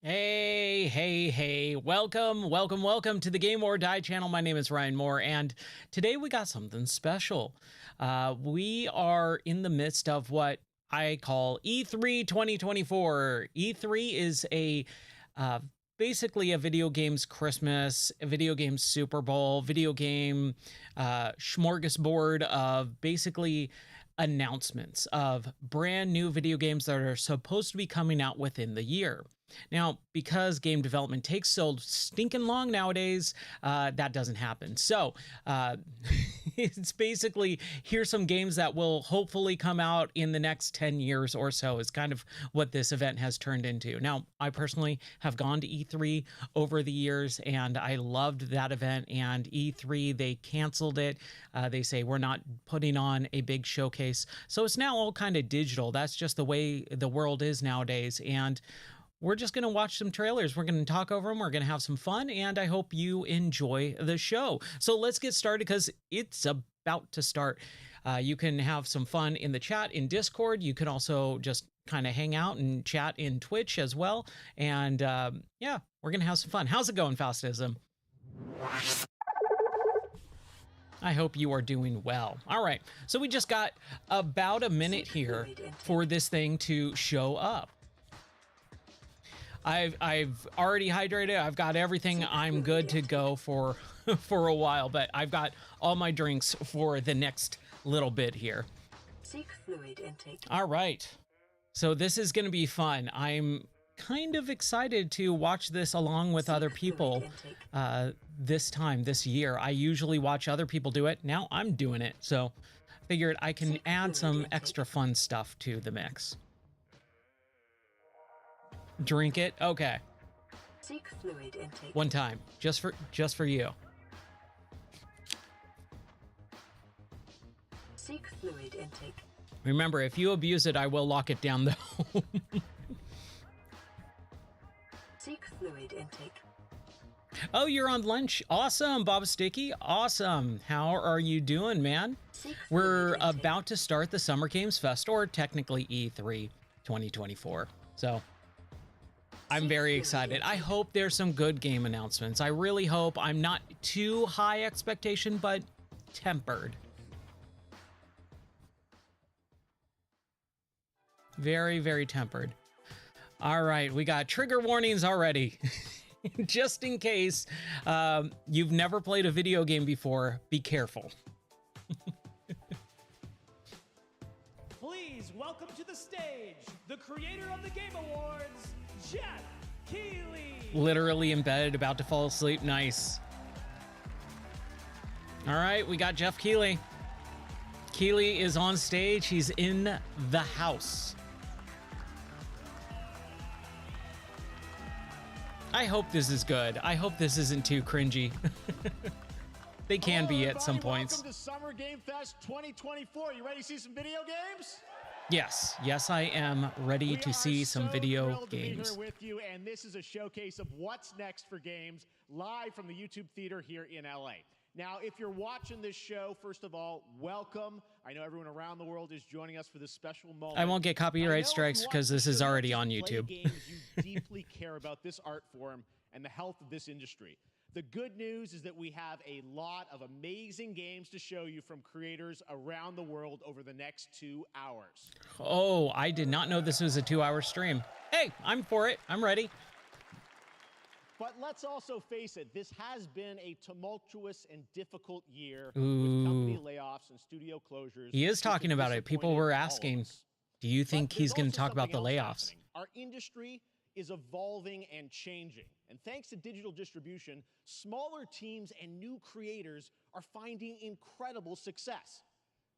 Hey, hey, hey, welcome to the Game or Die channel. My name is Ryan Moore, and today we got something special. We are in the midst of what I call E3 2024. E3 is uh, basically a video games Christmas, a video game Super Bowl, video game smorgasbord of basically announcements of brand new video games that are supposed to be coming out within the year. Now, because game development takes so stinking long nowadays, that doesn't happen. So it's basically, here's some games that will hopefully come out in the next 10 years or so is kind of what this event has turned into. Now, I personally have gone to E3 over the years, and I loved that event. And E3, they canceled it. They say, we're not putting on a big showcase. So it's now all kind of digital. That's just the way the world is nowadays. And we're just going to watch some trailers. We're going to talk over them. We're going to have some fun, and I hope you enjoy the show. So let's get started because it's about to start. You can have some fun in the chat in Discord. You can also just kind of hang out and chat in Twitch as well. And yeah, we're going to have some fun. How's it going, Fastism? I hope you are doing well. All right, so we just got about a minute here for this thing to show up. I've already hydrated. I've got everything. I'm good to go for for a while, but I've got all my drinks for the next little bit here. Seek fluid intake. All right. So this is going to be fun. I'm kind of excited to watch this along with other people this year. I usually watch other people do it. Now I'm doing it. So I figured I can add some extra fun stuff to the mix. Drink it. Okay. Seek fluid intake. One time, just for you. Seek fluid intake. Remember, if you abuse it, I will lock it down though. Seek fluid intake. Oh, you're on lunch. Awesome, Bob Sticky. Awesome. How are you doing, man? We're about to start the Summer Games Fest, or technically E3 2024. So I'm very excited. I hope there's some good game announcements. I really hope. I'm not too high expectation, but tempered. Very, very tempered. All right, we got trigger warnings already. Just in case you've never played a video game before, be careful. Please welcome to the stage the creator of the Game Awards, Jeff Keighley. Literally embedded, about to fall asleep. Nice. All right, we got Jeff Keighley. Keighley is on stage. He's in the house. I hope this is good. I hope this isn't too cringy. They can be at some points. Welcome to Summer Game Fest 2024. You ready to see some video games? Yes, yes, I am ready to see some video games. To be here with you, and this is a showcase of what's next for games live from the YouTube Theater here in LA. Now, if you're watching this show, first of all, welcome. I know everyone around the world is joining us for this special moment. I won't get copyright strikes because this is already on YouTube. Games, you deeply care about this art form and the health of this industry. The good news is that we have a lot of amazing games to show you from creators around the world over the next 2 hours. Oh, I did not know this was a 2-hour stream. Hey, I'm for it. I'm ready. But let's also face it, this has been a tumultuous and difficult year with Ooh. company layoffs and studio closures. He is talking about it. People were asking, do you think But he's there's going also to talk about the something else layoffs? happening. Our industry is evolving and changing. And thanks to digital distribution, smaller teams and new creators are finding incredible success.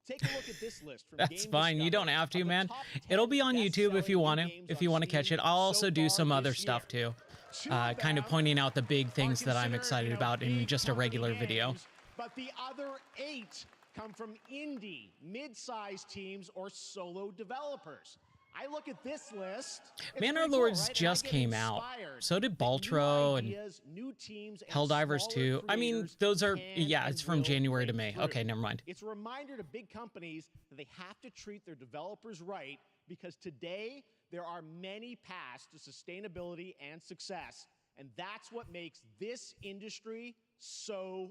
Take a look at this list from That's Game fine. You don't Discover have to, of the man. top 10 It'll be on YouTube if you best-selling want to. games If you on want to catch Steam it, I'll so also do far some other this stuff year. too. Two of Kind of them pointing out the big things are that I'm considered, excited about in big just a regular company video. names, but the other 8 come from indie, mid-sized teams, or solo developers. I look at this list. It's Manor pretty cool, Lords right? And I just get came out. inspired So did that new Baltro and ideas, new teams, and Helldivers smaller too. I mean, creators those are, can yeah, and it's from will January to break May. through. Okay, never mind. It's a reminder to big companies that they have to treat their developers right, because today There are many paths to sustainability and success, and that's what makes this industry so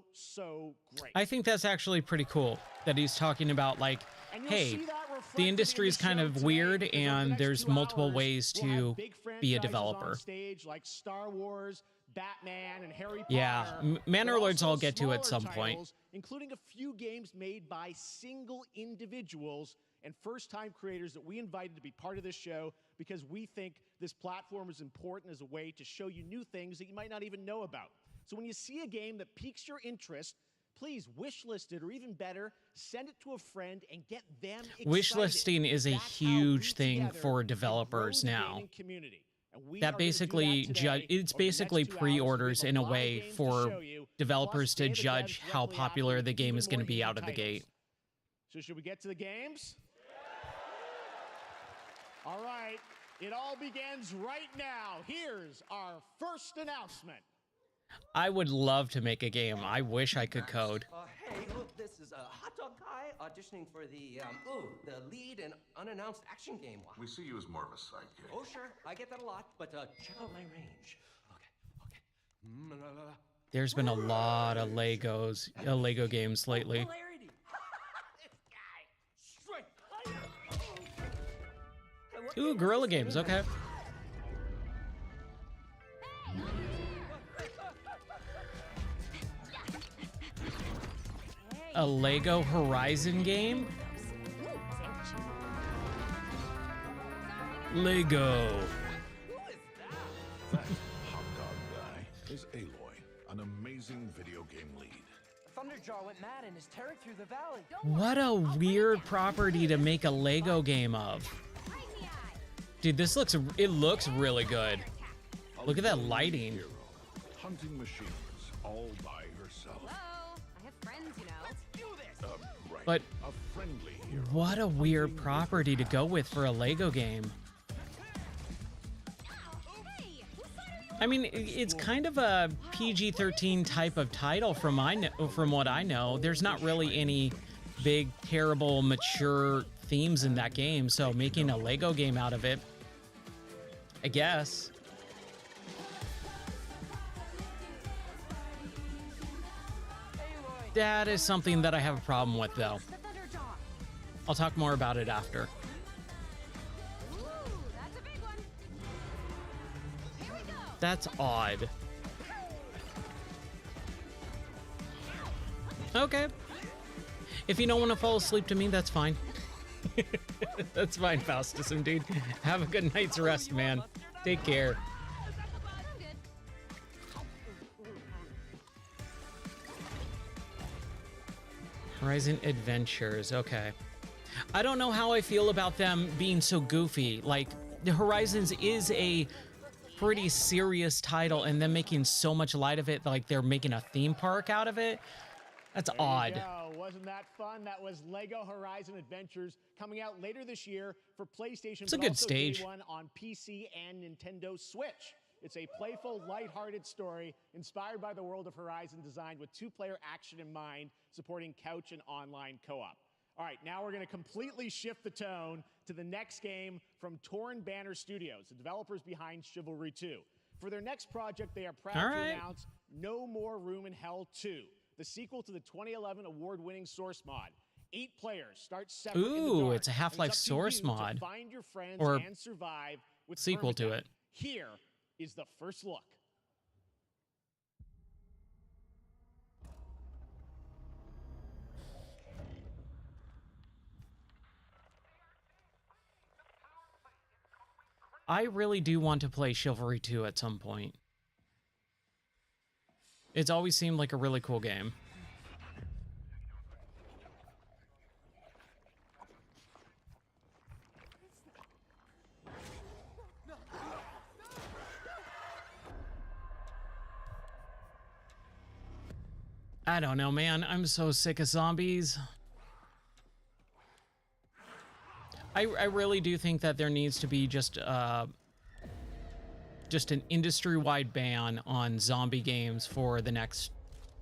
great. I think that's actually pretty cool that he's talking about, like, And you'll hey, see that reflected the in industry is kind show of today, weird because over the and next there's 2 multiple hours, ways we'll have to big be a franchises developer. on stage like Star Wars, Batman, and Harry Potter. Yeah, Manor but Lords also I'll get to at smaller some point. titles, including a few games made by single individuals and first-time creators that we invited to be part of this show because we think this platform is important as a way to show you new things that you might not even know about. So when you see a game that piques your interest, please wishlist it, or even better, send it to a friend and get them excited. Wishlisting is a That's how huge we thing together for can grow developers the now. gaming community. And we are That gonna do basically that today it's over the next basically 2 hours. pre-orders We have in a lot of way games to for show you, developers plus to we have the judge devs how directly popular after the with game even is going to more be indie out of the titles. gate. So should we get to the games? All right, it all begins right now. Here's our first announcement. I would love to make a game. I wish I could code. Hey, look, this is a hot dog guy auditioning for the lead and unannounced action game. We see you as more of a sidekick. Oh, sure, I get that a lot, but check out my range. Okay. There's been a lot of Lego games lately. Hilarity. This guy, straight. Ooh, Guerrilla Games, okay. A Lego Horizon game? Lego. That hot dog guy is Aloy, an amazing video game lead. Thunderjaw went mad and is tearing through the valley. What a weird property to make a Lego game of. Dude, it looks really good. Look at that lighting. Hero, hunting machines, all by herself. Hello, I have friends, you know. Right. But a friendly hero. what a weird property to go with for a Lego game. I mean, it's kind of a PG-13 type of title from what I know. There's not really any big, terrible, mature themes in that game, so making a Lego game out of it, I guess. That is something that I have a problem with, though. The Thunderjaw. I'll talk more about it after. Ooh, that's a big one. Here we go. That's odd. Okay. If you don't want to fall asleep to me, that's fine. That's fine, Faustus, dude. Have a good night's rest, man. Take care. I'm good. Horizon Adventures, okay. I don't know how I feel about them being so goofy. Like, the Horizons is a pretty serious title, and them making so much light of it, like they're making a theme park out of it. That's There you odd. go. Wasn't that fun? That was Lego Horizon Adventures, coming out later this year for PlayStation. It's a but good also day stage. one on PC and Nintendo Switch. It's a playful, lighthearted story inspired by the world of Horizon, designed with two-player action in mind, supporting couch and online co-op. All right, now we're going to completely shift the tone to the next game from Torn Banner Studios, the developers behind Chivalry 2. For their next project, they are proud All to right. announce No More Room in Hell 2, the sequel to the 2011 award-winning Source mod. 8 players start separate in the Ooh, dark, it's a and Half-Life up to Source you to mod. find your friends Or and survive with sequel to permadeath. it. Here is the first look. I really do want to play Chivalry 2 at some point. It's always seemed like a really cool game. I don't know, man. I'm so sick of zombies. I really do think that there needs to be just an industry-wide ban on zombie games for the next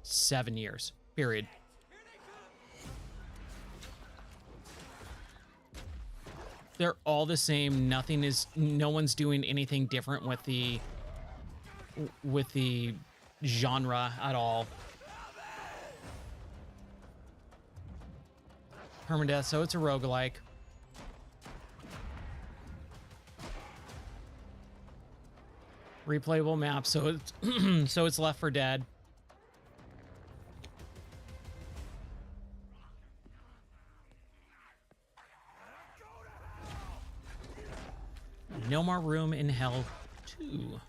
7 years, period. They're all the same. No one's doing anything different with the genre at all. Permadeath, so it's a roguelike. Replayable map, so it's so it's Left 4 Dead. No More Room in Hell 2.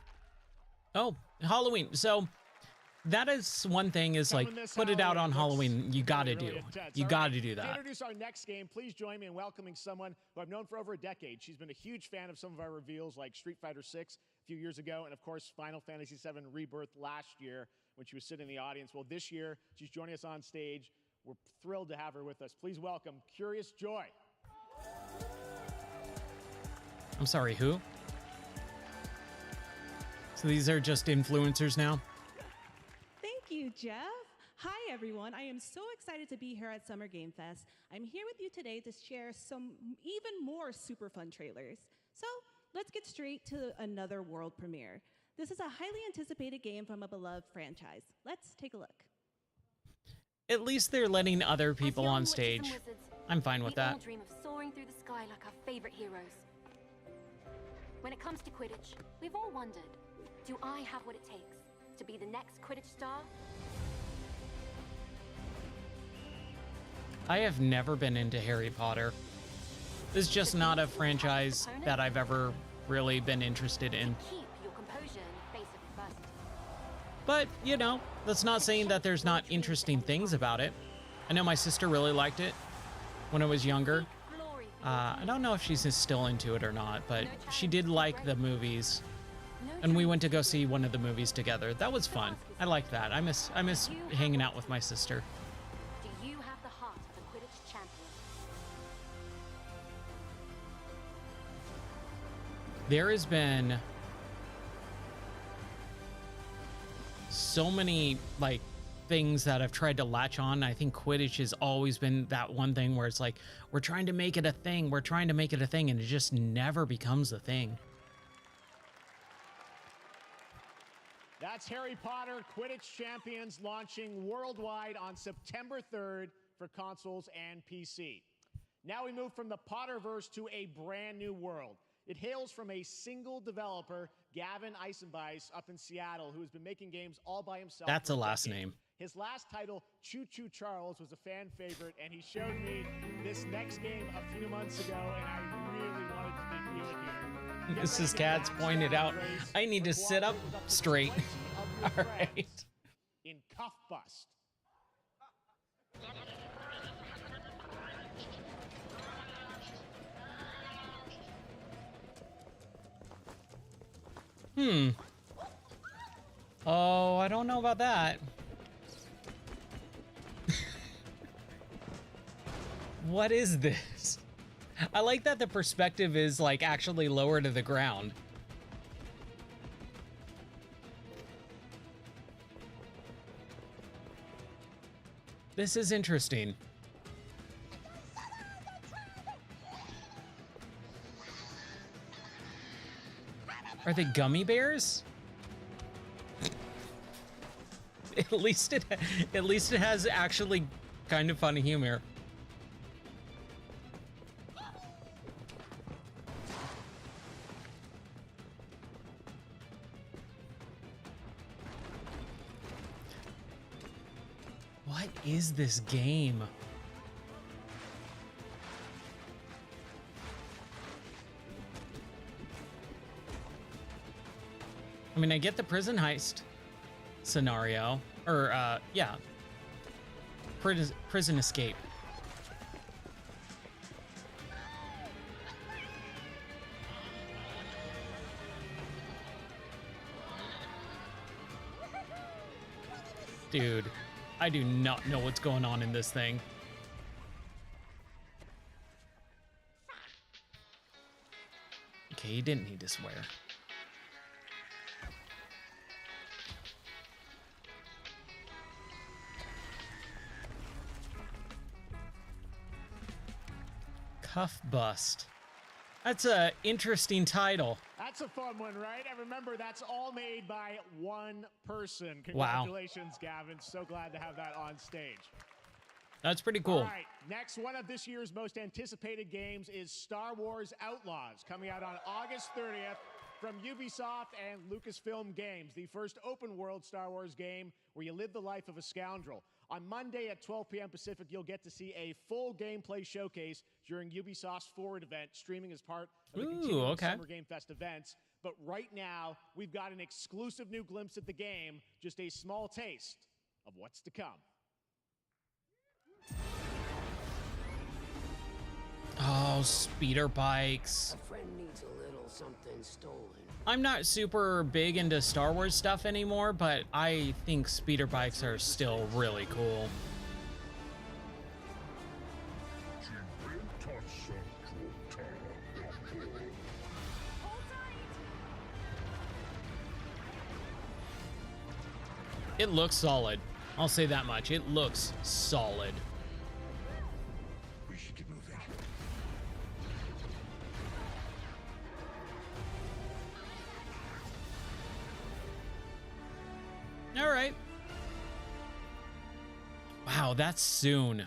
Oh, Halloween. So that is one thing is like put it out on Halloween. You got to do. You got to do To that. introduce our next game, please join me in welcoming someone who I've known for over a decade. She's been a huge fan of some of our reveals like Street Fighter 6 a few years ago and of course Final Fantasy 7 Rebirth last year when she was sitting in the audience. Well, this year she's joining us on stage. We're thrilled to have her with us. Please welcome Curious Joy. I'm sorry, who? So these are just influencers now? Thank you, Jeff. Hi, everyone. I am so excited to be here at Summer Game Fest. I'm here with you today to share some even more super fun trailers. So let's get straight to another world premiere. This is a highly anticipated game from a beloved franchise. Let's take a look. At least they're letting other people on stage. I'm fine with we all that. dream of soaring through the sky like our favorite heroes. When it comes to Quidditch, we've all wondered, do I have what it takes to be the next Quidditch star? I have never been into Harry Potter. This is just not a franchise that I've ever really been interested in. Keep your composure in the face of adversity. But, you know, that's not saying that there's not interesting things about it. I know my sister really liked it when I was younger. Glory for I don't know if she's still into it or not, but she did like the movies. And we went to go see one of the movies together. That was fun. I like that. I miss hanging out with my sister. Do you have the heart of a Quidditch champion? There has been so many like things that I've tried to latch on. I think Quidditch has always been that one thing where it's like we're trying to make it a thing, and it just never becomes a thing. That's Harry Potter Quidditch Champions launching worldwide on September 3rd for consoles and PC. Now we move from the Potterverse to a brand new world. It hails from a single developer, Gavin Eisenbeis, up in Seattle, who has been making games all by himself. That's for a last decades. name. His last title, Choo Choo Charles, was a fan favorite, and he showed me this next game a few months ago, and I really wanted to debut it here. Get Mrs. ready to Katz back pointed some out, praise I need for to sit up cooperating with straight. plenty of your All friends right. In Cuff Bust. Oh, I don't know about that. What is this? I like that the perspective is like actually lower to the ground. This is interesting. Are they gummy bears? At least it has actually kind of funny humor. What is this game? I mean, I get the prison heist scenario, or yeah, prison escape. Dude, I do not know what's going on in this thing. Okay, he didn't need to swear. Cuff Bust. That's a interesting title. That's a fun one, right? And remember, that's all made by one person. Wow. Congratulations, Gavin. So glad to have that on stage. That's pretty cool. All right, next one of this year's most anticipated games is Star Wars Outlaws, coming out on August 30th from Ubisoft and Lucasfilm Games, the first open-world Star Wars game where you live the life of a scoundrel. On Monday at 12 p.m. Pacific, you'll get to see a full gameplay showcase during Ubisoft's Forward event, streaming as part of the continuing Summer Game Fest events. But right now, we've got an exclusive new glimpse at the game, just a small taste of what's to come. Oh, speeder bikes. A friend needs a little something stolen. I'm not super big into Star Wars stuff anymore, but I think speeder bikes are still really cool. It looks solid. I'll say that much. It looks solid. We should get moving. All right. Wow, that's soon.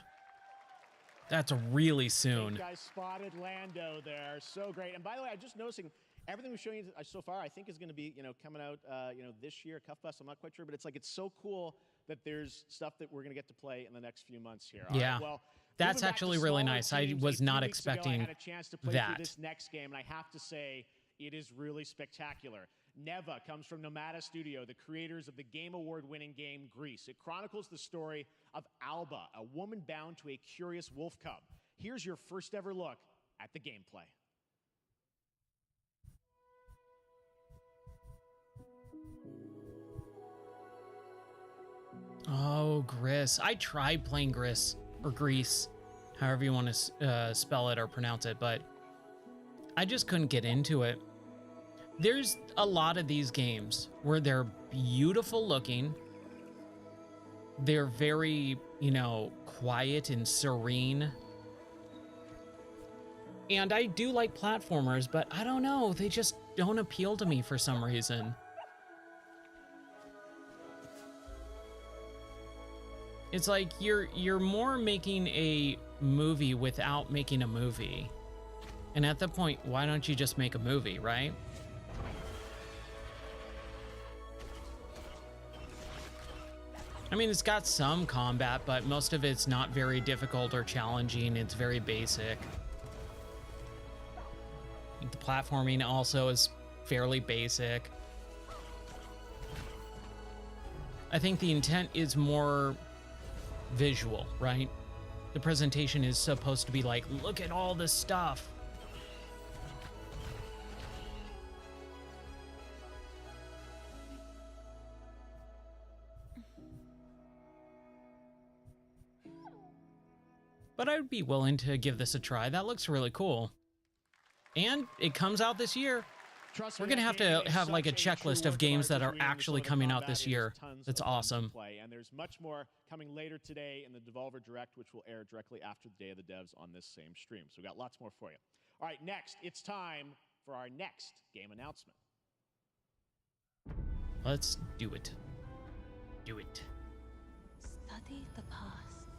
That's really soon. You guys spotted Lando there. So great. And by the way, I'm just noticing everything we've shown you so far, I think is going to be, coming out, this year, Cuff Bus. I'm not quite sure, but it's so cool that there's stuff that we're going to get to play in the next few months here. All yeah. right, well, that's actually really nice. I was not expecting I had a chance to play that. through this next game, and I have to say, it is really spectacular. Neva comes from Nomada Studio, the creators of the Game Award-winning game Grease. It chronicles the story of Alba, a woman bound to a curious wolf cub. Here's your first ever look at the gameplay. Oh, Gris. I tried playing Gris, or Grease, however you want to spell it or pronounce it, but I just couldn't get into it. There's a lot of these games where they're beautiful looking. They're very, quiet and serene. And I do like platformers, but I don't know, they just don't appeal to me for some reason. It's like you're more making a movie without making a movie. And at that point, why don't you just make a movie, right? I mean, it's got some combat, but most of it's not very difficult or challenging. It's very basic. The platforming also is fairly basic. I think the intent is more visual, right? The presentation is supposed to be like, look at all this stuff. But I would be willing to give this a try. That looks really cool. And it comes out this year. We're going to have like a checklist of games that are actually coming out this year. That's awesome. And there's much more coming later today in the Devolver Direct, which will air directly after the Day of the Devs on this same stream. So we've got lots more for you. All right, next, it's time for our next game announcement. Let's do it. Do it. Study the past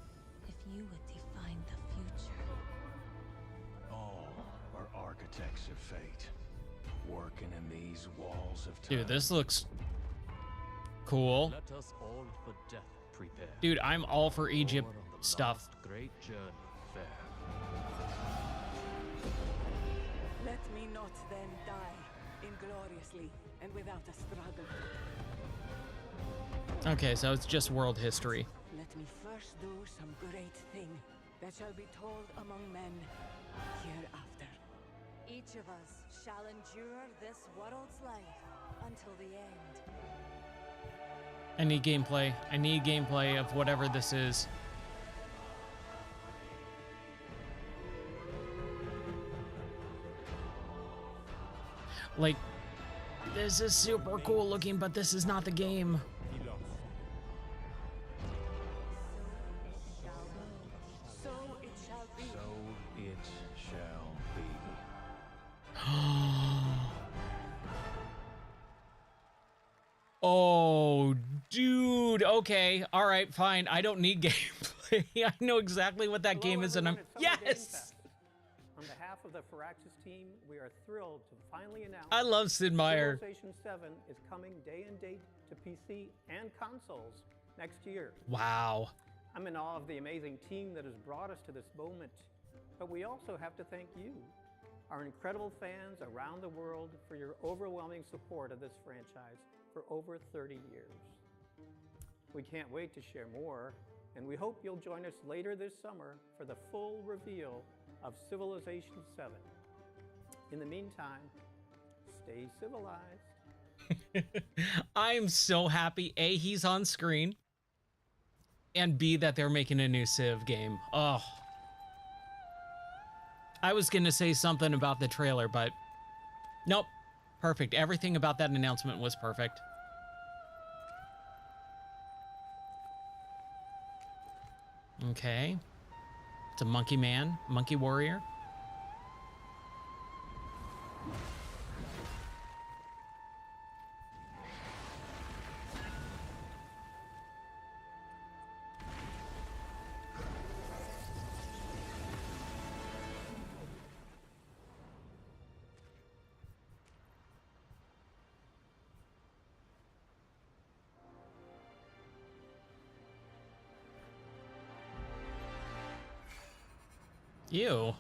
if you would define the future. All are architects of fate, working in these walls of time. Dude, this looks cool. Let us all for death prepare. Dude, I'm all for Egypt stuff. Great journey fair. Let me not then die ingloriously and without a struggle. Okay, so it's just world history. Let me first do some great thing that shall be told among men hereafter. Each of us shall endure this world's life until the end. I need gameplay. I need gameplay of whatever this is. Like, this is super cool looking, but this is not the game. So it shall be. So it shall be. Oh, dude. Okay. All right, fine. I don't need gameplay. I know exactly what that game is, and I'm... Yes! On behalf of the Firaxis team, we are thrilled to finally announce I love Sid Meier. Civilization 7 is coming day and date to PC and consoles next year. Wow. I'm in awe of the amazing team that has brought us to this moment, but we also have to thank you, our incredible fans around the world, for your overwhelming support of this franchise for over 30 years. We can't wait to share more, and we hope you'll join us later this summer for the full reveal of Civilization 7. In the meantime, stay civilized. I'm so happy, A, he's on screen, and B, that they're making a new Civ game. Oh. I was gonna say something about the trailer, but nope. Perfect. Everything about that announcement was perfect. Okay. It's a monkey man, monkey warrior. Ew.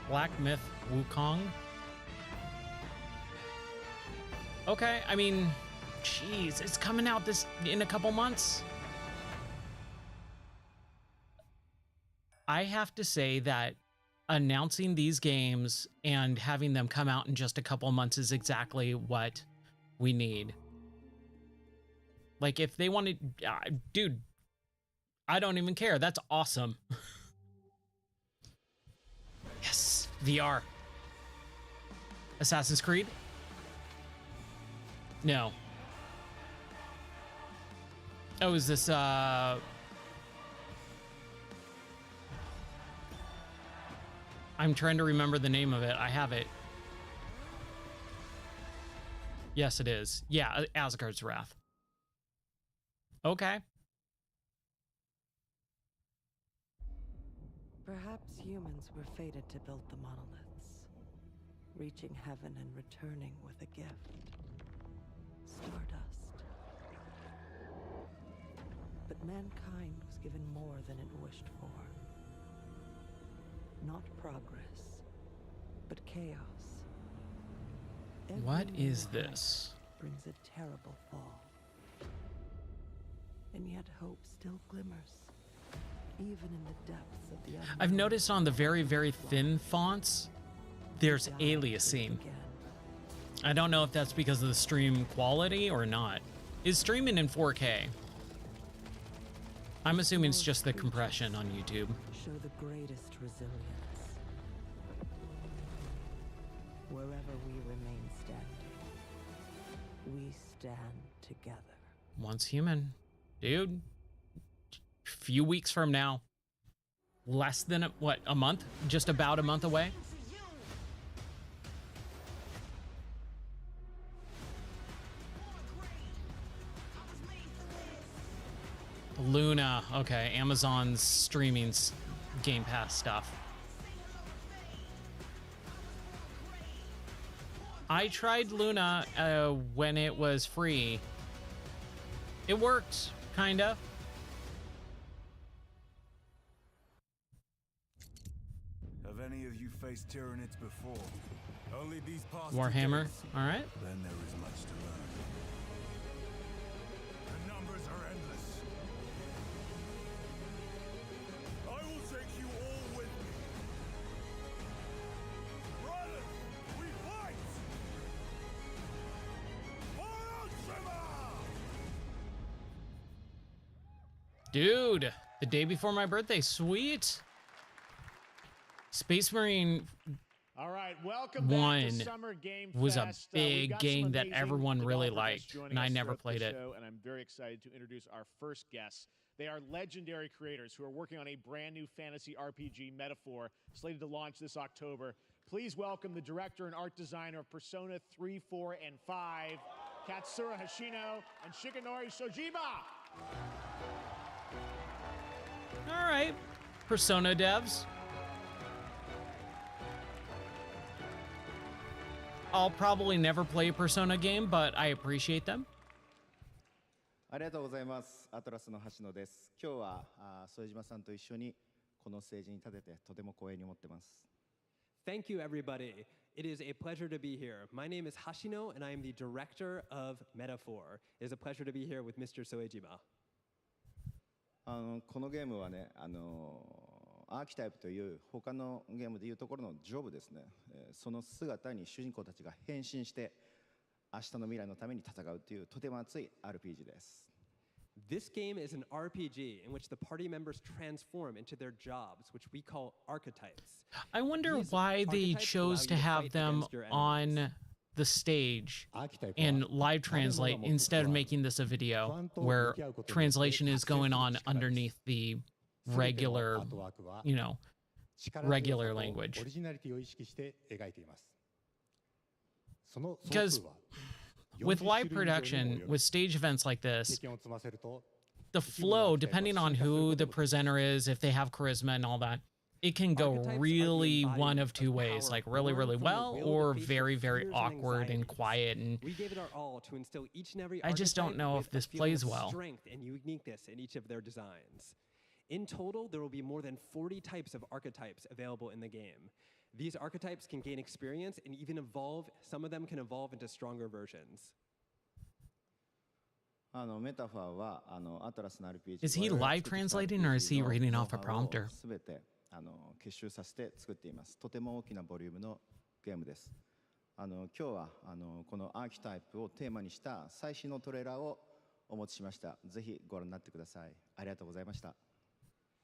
Black Myth Wukong. Okay, I mean, jeez, it's coming out in a couple months. I have to say that announcing these games and having them come out in just a couple months is exactly what we need. Like, if they wanted, dude, I don't even care. That's awesome. Yes, VR. Assassin's Creed? No. Oh, is this, I'm trying to remember the name of it. I have it. Yes, it is. Yeah, Asgard's Wrath. Okay. Perhaps humans were fated to build the monoliths, reaching heaven and returning with a gift. Stardust. But mankind was given more than it wished for. Not progress, but chaos. What Every is new this? height brings a terrible fall. And yet hope still glimmers, even in the depths of the unknown. I've noticed on the very, very thin fonts, there's aliasing. I don't know if that's because of the stream quality or not. Is streaming in 4K? I'm assuming it's just the compression on YouTube. Show the greatest resilience. Wherever we remain standing, we stand together. Once human. Dude, few weeks from now, less than a month? Just about a month away? Luna, okay, Amazon's streaming Game Pass stuff. I tried Luna when it was free. It worked. Kinda. Have any of you faced Tyranids before? Only these past Warhammer. 2 days? All right. Then there is much to learn. The numbers are endless. I will take you all with me. Brothers, we fight! Dude, the day before my birthday, sweet. Space Marine All right, welcome back 1 to Summer Game was a Fest. We've big got game some that amazing everyone really developers liked, joining and I us never throughout the played it. show, and I'm very excited to introduce our first guests. They are legendary creators who are working on a brand new fantasy RPG Metaphor slated to launch this October. Please welcome the director and art designer of Persona 3, 4, and 5, Katsura Hoshino and Shigenori Shojima. All right, Persona devs. I'll probably never play a Persona game, but I appreciate them. ありがとうございます。アトラスの橋野です。今日は副島さんと一緒にこのステージに立ててとても光栄に思ってます。Thank you, everybody. It is a pleasure to be here. My name is Hashino, and I am the director of Metaphor. It is a pleasure to be here with Mr. Soejima. このゲームはね、アーキタイプという他のゲームでいうところのジョブですね。その姿に主人公たちが変身して明日の未来のために戦うというとても熱い RPG です。This game is an RPG in which the party members transform into their jobs, which we call archetypes. I wonder why they chose to have them on the stage and live translate instead of making this a video where translation is going on underneath the regular, you know, regular language. Because with live production, with stage events like this, the flow, depending on who the presenter is, if they have charisma and all that, it can go really one of two ways, like really, really well, or very, very awkward and quiet. And we gave it our all to instill each and every I just don't know if this plays well. Strength and uniqueness in each of their designs. In total, there will be more than 40 types of archetypes available in the game. These archetypes can gain experience and even evolve. Some of them can evolve into stronger versions. Is he live translating or is he reading off a prompter? 結集させて作っています。とても大きなボリュームのゲームです。今日はこのアーキタイプをテーマにした最新のトレーラーをお持ちしました。ぜひご覧になってください。ありがとうございました。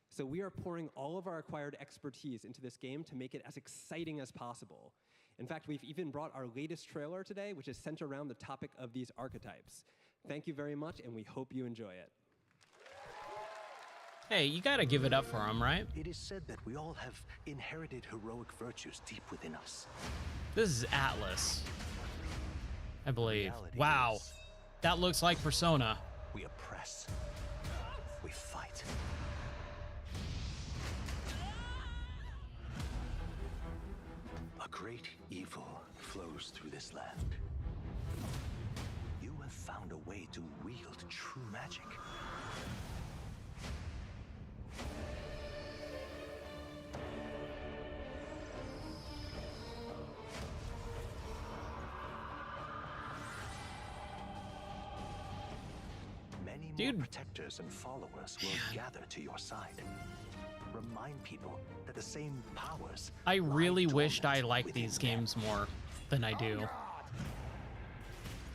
So we are pouring all of our acquired expertise into this game to make it as exciting as possible. In fact, we've even brought our latest trailer today, which is centered around the topic of these archetypes. Thank you very much, and we hope you enjoy it. Hey, you gotta give it up for him, right? It is said that we all have inherited heroic virtues deep within us. This is Atlas, I believe. Wow, that looks like Persona. We oppress. We fight. A great evil flows through this land. You have found a way to wield true magic. Many more protectors and followers will gather to your side. Remind people that the same powers. I really wished I liked these games more than I do.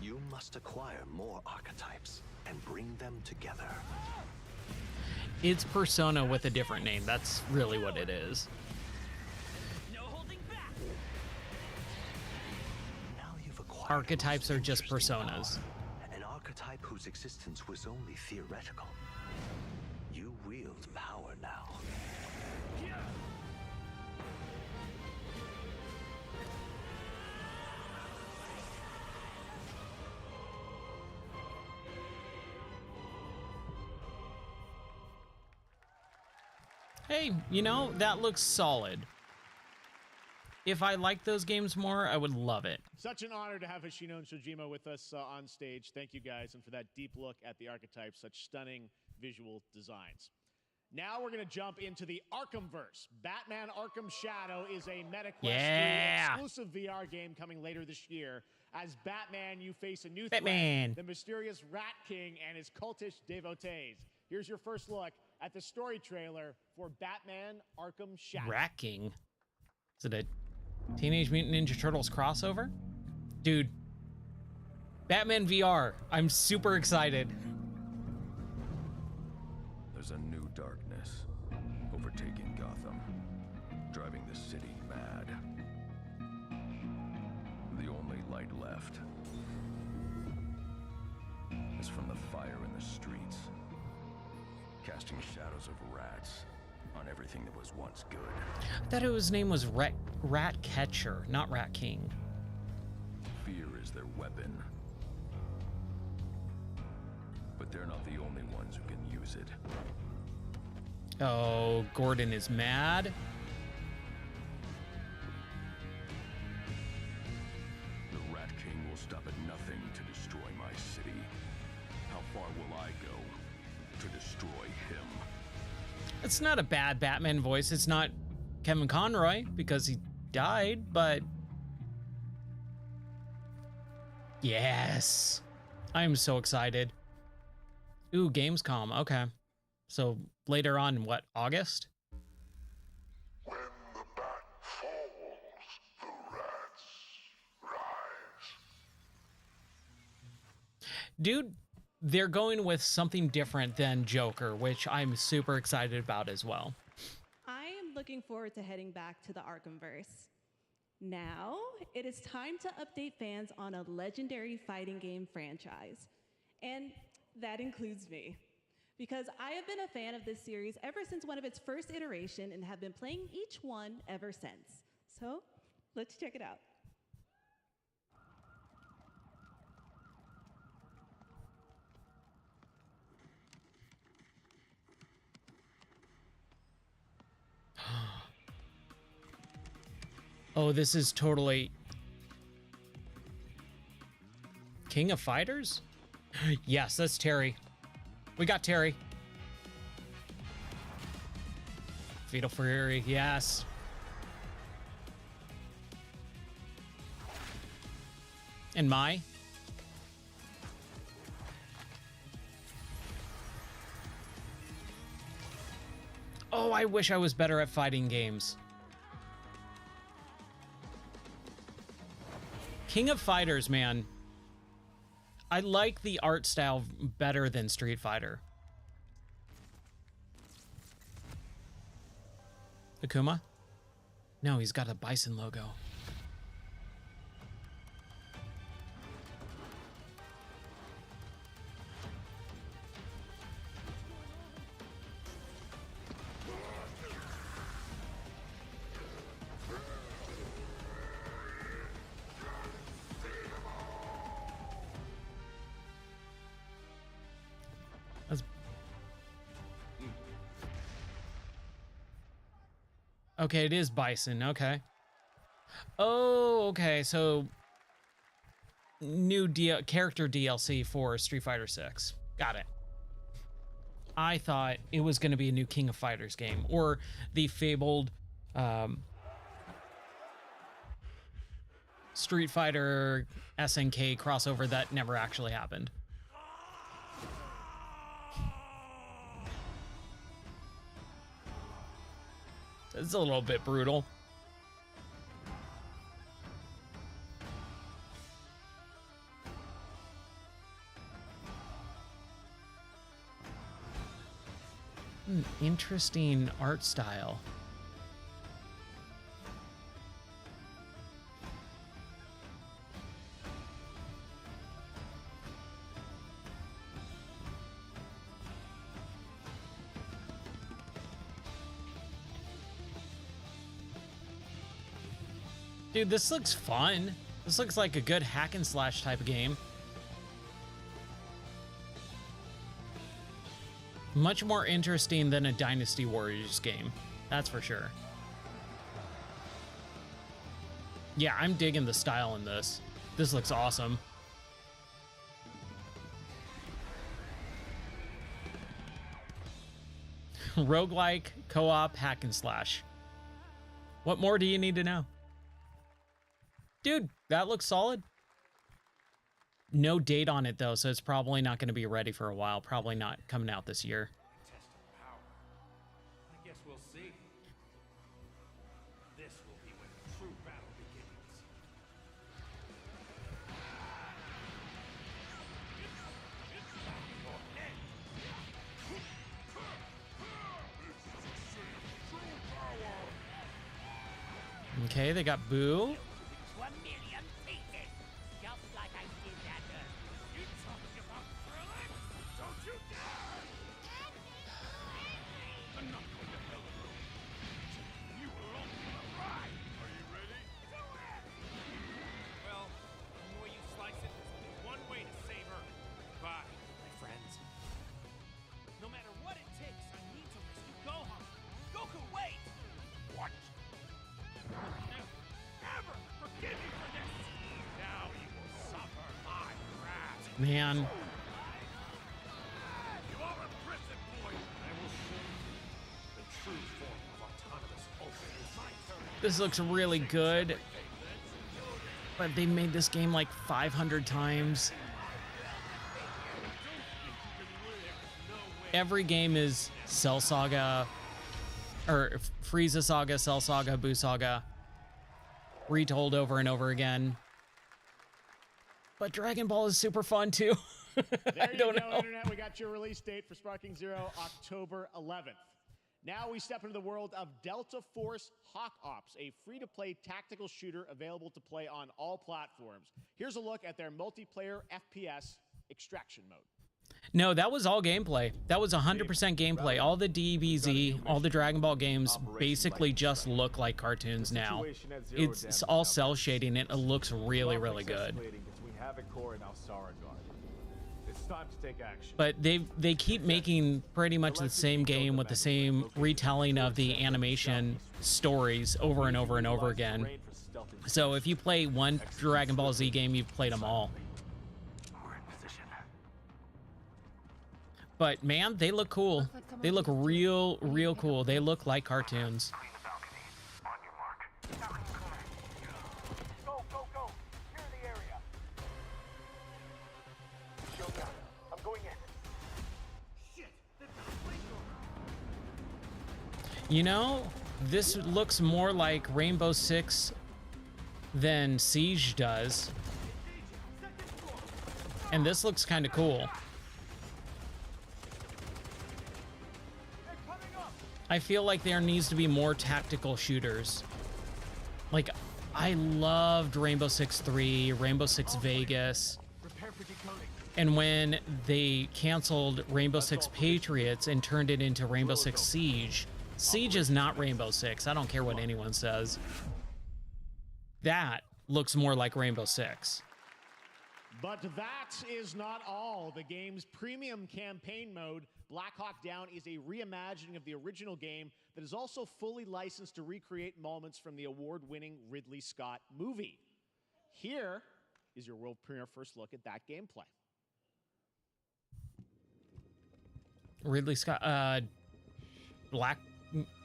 You must acquire more archetypes and bring them together. It's Persona with a different name. That's really what it is. Now you've acquired Archetypes are just personas. An archetype whose existence was only theoretical. You wield power now. Hey, you know, that looks solid. If I liked those games more, I would love it. Such an honor to have Hoshino and Shojima with us on stage. Thank you guys, and for that deep look at the archetypes, such stunning visual designs. Now we're going to jump into the Arkhamverse. Batman Arkham Shadow is a MetaQuest 3 exclusive VR game coming later this year. As Batman, you face a new threat, the mysterious Rat King and his cultish devotees. Here's your first look at the story trailer for Batman Arkham Shadow. Rat King? Is it a Teenage Mutant Ninja Turtles crossover? Dude, Batman VR. I'm super excited. There's a new darkness overtaking Gotham, driving the city mad. The only light left is from the fire in the streets. casting shadows of rats on everything that was once good. I thought his name was Rat Catcher, not Rat King. Fear is their weapon. But they're not the only ones who can use it. Oh, Gordon is mad. The Rat King will stop at nothing to destroy my city. How far will I go to destroy him? It's not a bad Batman voice. It's not Kevin Conroy because he died, but yes, I'm so excited. Ooh, Gamescom. Okay. So later on, what, August? When the bat falls, the rats rise. Dude, they're going with something different than Joker, which I'm super excited about as well. I am looking forward to heading back to the Arkhamverse. Now, it is time to update fans on a legendary fighting game franchise. And that includes me, because I have been a fan of this series ever since one of its first iteration and have been playing each one ever since. So, let's check it out. Oh, this is totally King of Fighters? Yes, that's Terry. We got Terry. Fatal Fury, yes. And Mai. Oh, I wish I was better at fighting games. King of Fighters, man. I like the art style better than Street Fighter. Akuma? No, he's got a bison logo. Okay, it is Bison. Okay. Oh, okay. So new character DLC for Street Fighter 6. Got it. I thought it was going to be a new King of Fighters game or the fabled Street Fighter SNK crossover that never actually happened. It's a little bit brutal. Interesting art style. Dude, this looks fun. This looks like a good hack and slash type of game. Much more interesting than a Dynasty Warriors game. That's for sure. Yeah, I'm digging the style in this. This looks awesome. Roguelike, co-op, hack and slash. What more do you need to know? Dude, that looks solid. No date on it though, so it's probably not going to be ready for a while. Probably not coming out this year. I guess we'll see. This will be when the true battle begins. Okay, they got Boo. Man. This looks really good. But they made this game like 500 times. Every game is Cell Saga, or Frieza Saga, Cell Saga, Buu Saga, retold over and over again. But Dragon Ball is super fun too. There you go, Internet. We got your release date for Sparking Zero, October 11th. Now we step into the world of Delta Force Hawk Ops, a free-to-play tactical shooter available to play on all platforms. Here's a look at their multiplayer FPS extraction mode. No, that was all gameplay. That was 100% gameplay. All the DBZ, all the Dragon Ball games basically just look like cartoons now. It's all cell shading. It looks really, really good. It's time to take action. But they keep making pretty much the same game with the same retelling of the animation stories over and over and over again. So if you play one Dragon Ball Z game, you've played them all. But man, they look cool. They look real cool. They look like cartoons. Go, go, go. You're in the area. Shield down. I'm going in. Shit. You know, this looks more like Rainbow Six than Siege does. And this looks kind of cool. I feel like there needs to be more tactical shooters. Like, I loved Rainbow Six 3, Rainbow Six Vegas. And when they canceled Rainbow Six Patriots and turned it into Rainbow Six Siege, Siege is not Rainbow Six. I don't care what anyone says. That looks more like Rainbow Six. But that is not all. The game's premium campaign mode, Black Hawk Down, is a reimagining of the original game that is also fully licensed to recreate moments from the award-winning Ridley Scott movie. Here is your world premiere first look at that gameplay. Ridley Scott, Black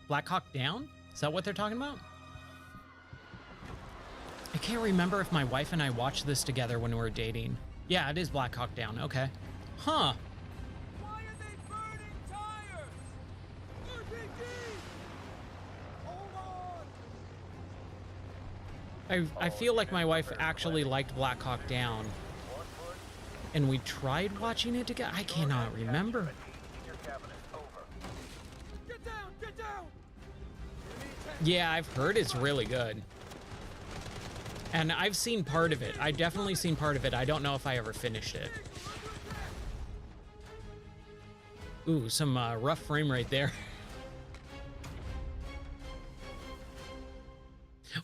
Hawk Down? Is that what they're talking about? I can't remember if my wife and I watched this together when we were dating. Yeah, it is Black Hawk Down. Okay. Huh. Why are they burning tires? RPG! Hold on! I feel like my wife actually liked Black Hawk Down. And we tried watching it together. I cannot remember. Get down! Get down! Yeah, I've heard it's really good. And I've seen part of it. I've definitely seen part of it. I don't know if I ever finished it. Ooh, some rough frame rate there.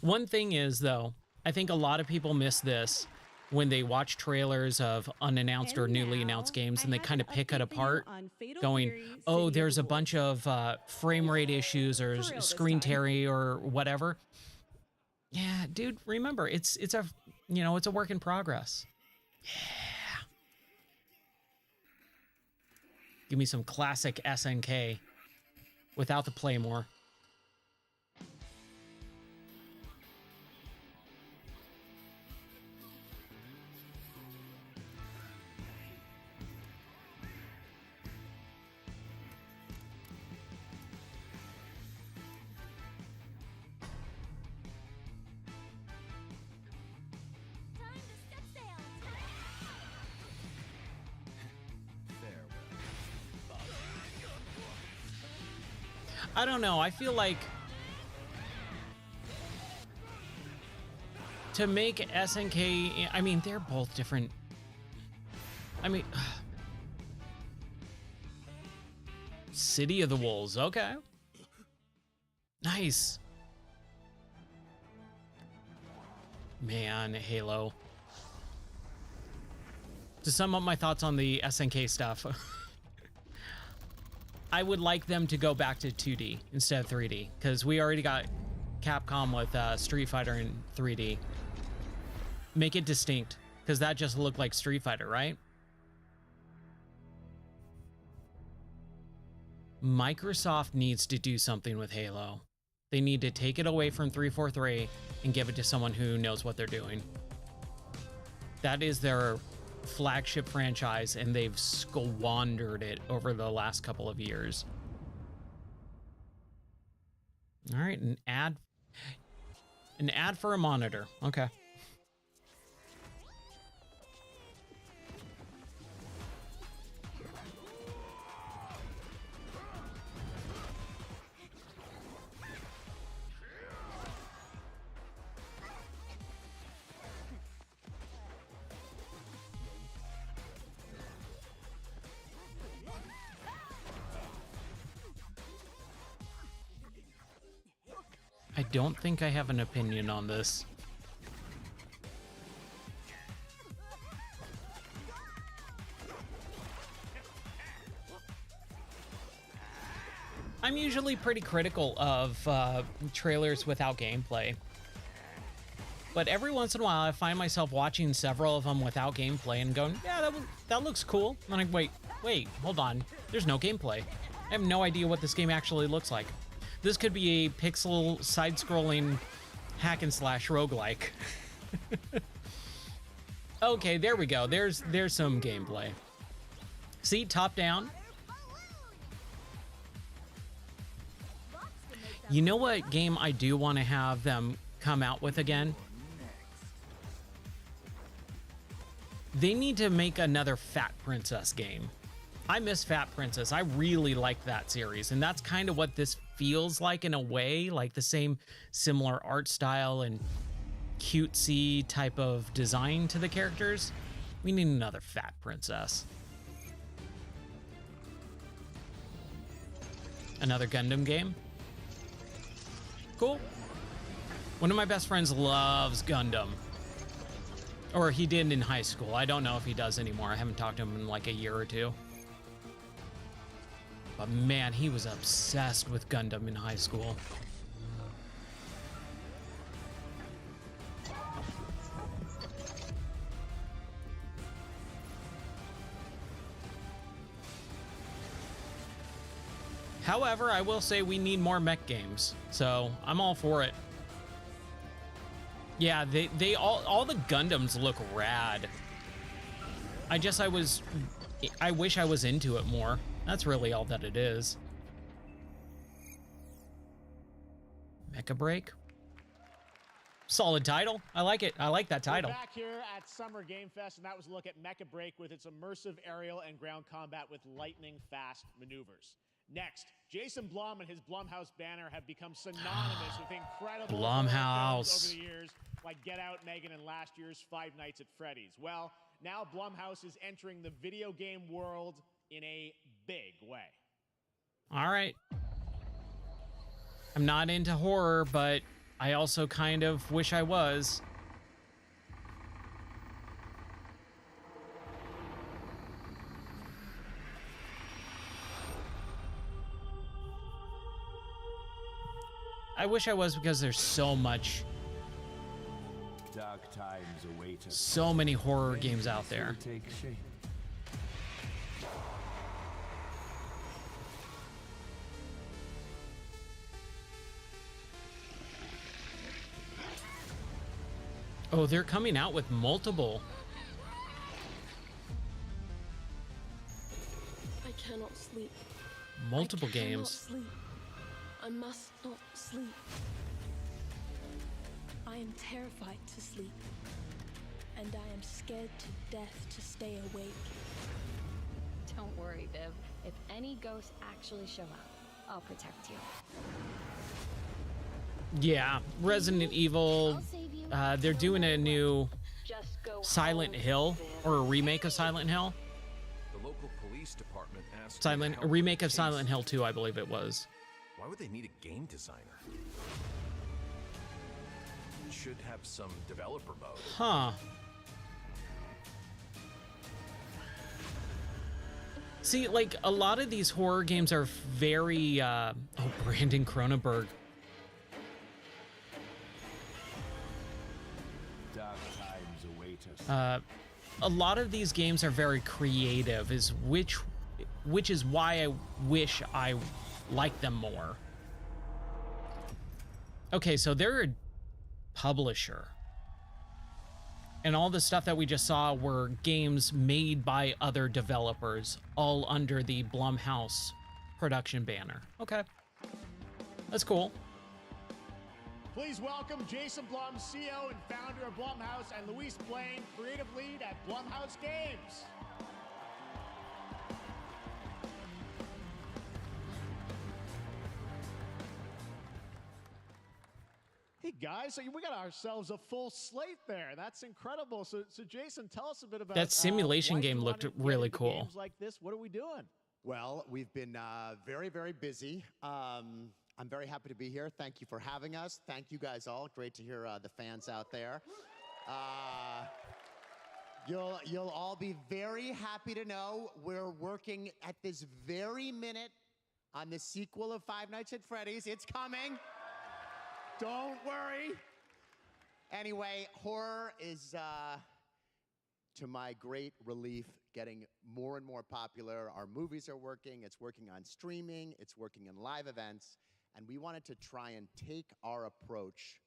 One thing is, though, I think a lot of people miss this when they watch trailers of unannounced or newly announced games, and they kind of pick it apart, going, oh, there's a bunch of frame rate issues or screen tearing or whatever. Yeah, dude, remember, it's a, you know, it's a work in progress. Yeah. Give me some classic SNK without the Playmore. I don't know. I feel like to make SNK, I mean, they're both different. I mean, City of the Wolves. Okay. Nice. Man, Halo. To sum up my thoughts on the SNK stuff. I would like them to go back to 2D instead of 3D, because we already got Capcom with Street Fighter in 3D. Make it distinct, because that just looked like Street Fighter, right? Microsoft needs to do something with Halo. They need to take it away from 343 and give it to someone who knows what they're doing. That is their flagship franchise, and they've squandered it over the last couple of years. All right, an ad for a monitor. Okay. I don't think I have an opinion on this. I'm usually pretty critical of trailers without gameplay. But every once in a while, I find myself watching several of them without gameplay and going, yeah, that looks cool. And I'm like, wait, hold on. There's no gameplay. I have no idea what this game actually looks like. This could be a pixel side-scrolling hack and slash roguelike. Okay, there we go. There's some gameplay. See, top down. You know what game I do want to have them come out with again? They need to make another Fat Princess game. I miss Fat Princess. I really like that series, and that's kind of what this feels like in a way, like the same similar art style and cutesy type of design to the characters. We need another Fat Princess. Another Gundam game. Cool. One of my best friends loves Gundam. Or he did in high school. I don't know if he does anymore. I haven't talked to him in like a year or two. But man, he was obsessed with Gundam in high school. However, I will say we need more mech games, so I'm all for it. Yeah, they all the Gundams look rad. I wish I was into it more. That's really all that it is. Mecha Break. Solid title. I like it. I like that title. We're back here at Summer Game Fest, and that was a look at Mecha Break with its immersive aerial and ground combat with lightning-fast maneuvers. Next, Jason Blum and his Blumhouse banner have become synonymous with incredible Blumhouse over the years, like Get Out, Megan, and last year's Five Nights at Freddy's. Well, now Blumhouse is entering the video game world in a big way. All right. I'm not into horror, but I also kind of wish I was. I wish I was because there's so much. Dark times await us. So many horror games out there. Take shape. Oh, they're coming out with multiple. I cannot sleep. Multiple I cannot games. Sleep. I must not sleep. I am terrified to sleep, and I am scared to death to stay awake. Don't worry, Viv. If any ghosts actually show up, I'll protect you. Yeah, Resident Evil. They're doing a new Silent Hill, or a remake of Silent Hill. The local police department asked A remake of Silent Hill 2, I believe it was. Why would they need a game designer? It should have some developer mode. Huh. See, like, a lot of these horror games are very, oh, Brandon Cronenberg. Dark times await us. A lot of these games are very creative, is which which is why I wish I liked them more. Okay, so they're a publisher. And all the stuff that we just saw were games made by other developers, all under the Blumhouse production banner. Okay. That's cool. Please welcome Jason Blum, CEO and founder of Blumhouse, and Luis Blaine, creative lead at Blumhouse Games. Hey guys, so we got ourselves a full slate there. That's incredible. So Jason, tell us a bit about that simulation game looked really cool. Games like this, what are we doing? Well, we've been very, very busy. I'm very happy to be here. Thank you for having us. Thank you guys all. Great to hear the fans out there. You'll all be very happy to know we're working at this very minute on the sequel of Five Nights at Freddy's. It's coming. Don't worry. Anyway, horror is, to my great relief, getting more and more popular. Our movies are working. It's working on streaming. It's working in live events. And we wanted to try and take our approach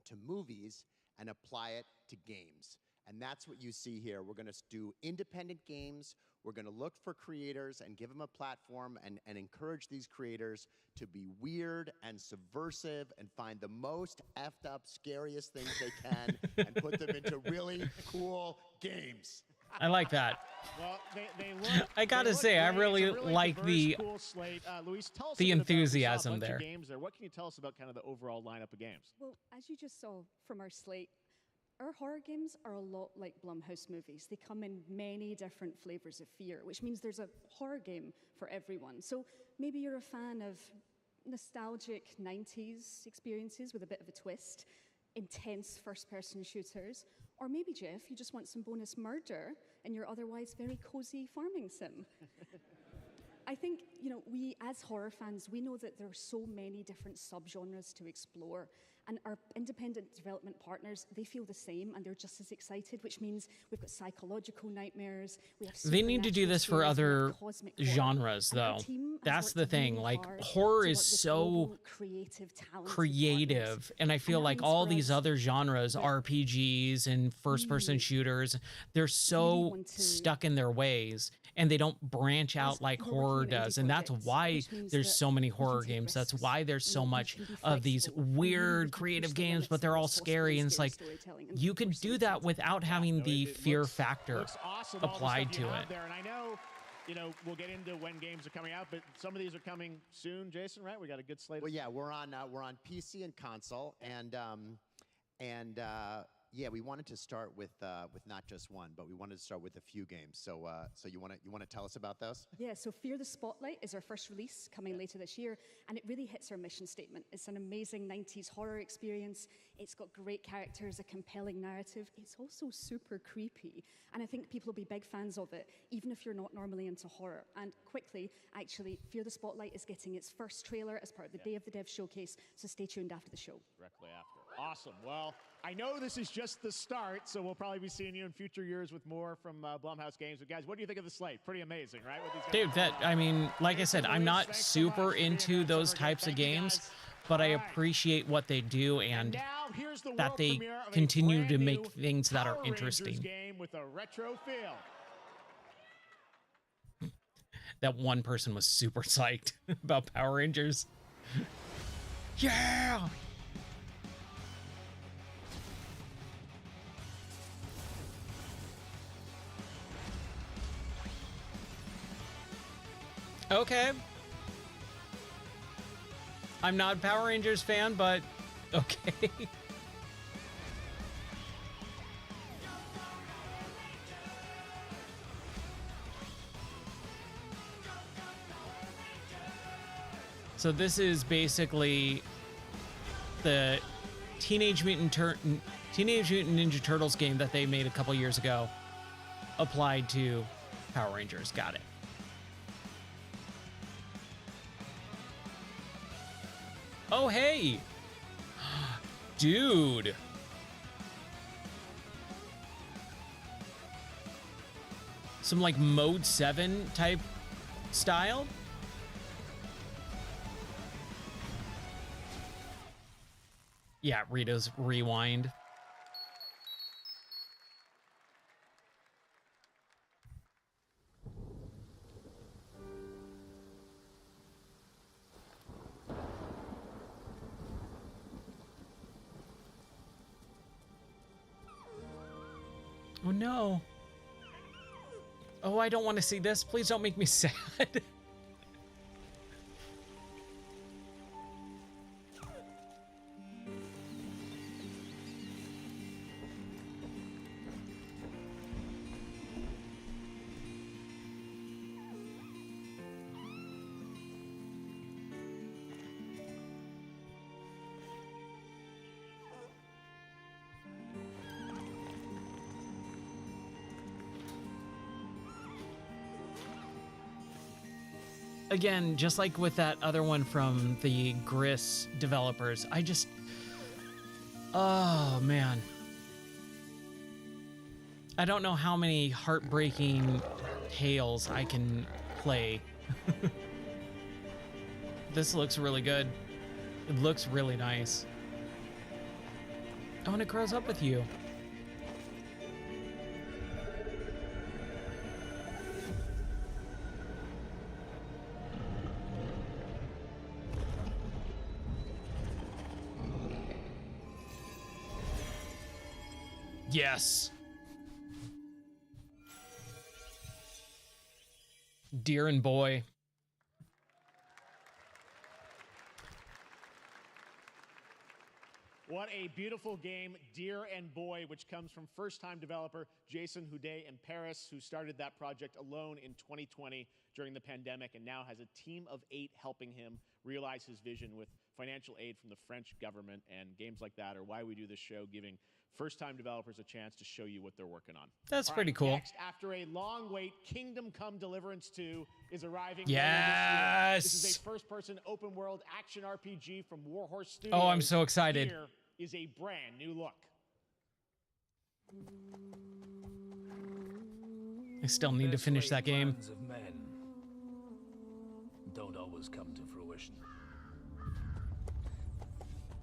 to movies and apply it to games. And that's what you see here. We're going to do independent games. We're going to look for creators and give them a platform and encourage these creators to be weird and subversive and find the most effed up, scariest things they can and put them into really cool games. I like that. Well, they look, I gotta say, I really like diverse, the cool slate. Luis, tell us the a bit about, enthusiasm we saw a bunch there. of games there. What can you tell us about kind of the overall lineup of games? Well, as you just saw from our slate, our horror games are a lot like Blumhouse movies. They come in many different flavors of fear, which means there's a horror game for everyone. So maybe you're a fan of nostalgic 90s experiences with a bit of a twist, intense first-person shooters, or maybe, Jeff, you just want some bonus murder in your otherwise very cozy farming sim. I think, we as horror fans, we know that there are so many different subgenres to explore, and our independent development partners, they feel the same, and they're just as excited, which means we've got psychological nightmares, we have They need to do this for other genres, though. That's the thing. Like, horror is so creative, and I feel like all these other genres, RPGs and first-person shooters, they're so stuck in their ways, and they don't branch out like horror does. And that's why there's so many horror games. That's why there's so much of these weird creative games, but they're all scary. And it's like, you could do that without having the fear factor applied to it. There. And I know, we'll get into when games are coming out, but some of these are coming soon, Jason, right? We got a good slate. Well, yeah, we're on PC and console, and yeah, we wanted to start with not just one, but we wanted to start with a few games. So you want to tell us about those? Yeah. So Fear the Spotlight is our first release coming later this year, and it really hits our mission statement. It's an amazing 90s horror experience. It's got great characters, a compelling narrative. It's also super creepy, and I think people will be big fans of it, even if you're not normally into horror. And quickly, actually, Fear the Spotlight is getting its first trailer as part of the Day of the Dev showcase. So stay tuned after the show. Directly after. Awesome. Well, I know this is just the start, so we'll probably be seeing you in future years with more from Blumhouse Games. But guys, what do you think of the slate? Pretty amazing, right? With these Dude, like I said, I'm not super into those types of games, but I appreciate what they do and that they continue to make things that are interesting. Game with a retro feel. That one person was super psyched about Power Rangers. Yeah! Okay. I'm not a Power Rangers fan, but okay. So this is basically the Teenage Mutant Ninja Turtles game that they made a couple years ago applied to Power Rangers. Got it. Oh, hey. Dude. Some like Mode 7 type style. Yeah, Rita's Rewind. Oh no. Oh, I don't want to see this. Please don't make me sad. Again, just like with that other one from the Gris developers, oh man. I don't know how many heartbreaking tales I can play. This looks really good. It looks really nice. Oh, and it grows up with you. Yes. Deer and Boy. What a beautiful game, Deer and Boy, which comes from first-time developer Jason Houdet in Paris, who started that project alone in 2020 during the pandemic and now has a team of 8 helping him realize his vision with financial aid from the French government. And games like that are why we do this show, giving first-time developers a chance to show you what they're working on. That's pretty cool. Next, after a long wait, Kingdom Come Deliverance 2 is arriving. Yes! This is a first-person open-world action RPG from Warhorse Studios. Oh, I'm so excited. Here is a brand new look. I still need to finish that game. Plans of men don't always come to fruition.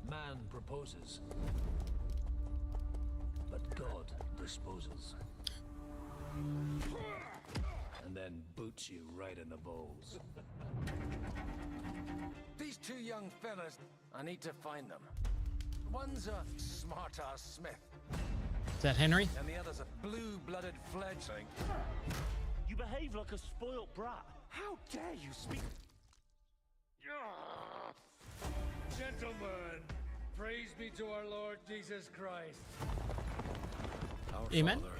Man proposes, but God disposes. And then boots you right in the balls. These 2 young fellas, I need to find them. One's a smart-ass Smith. Is that Henry? And the other's a blue-blooded fledgling. You behave like a spoilt brat. How dare you speak? Gentlemen, praise be to our Lord Jesus Christ. Our Amen. Father,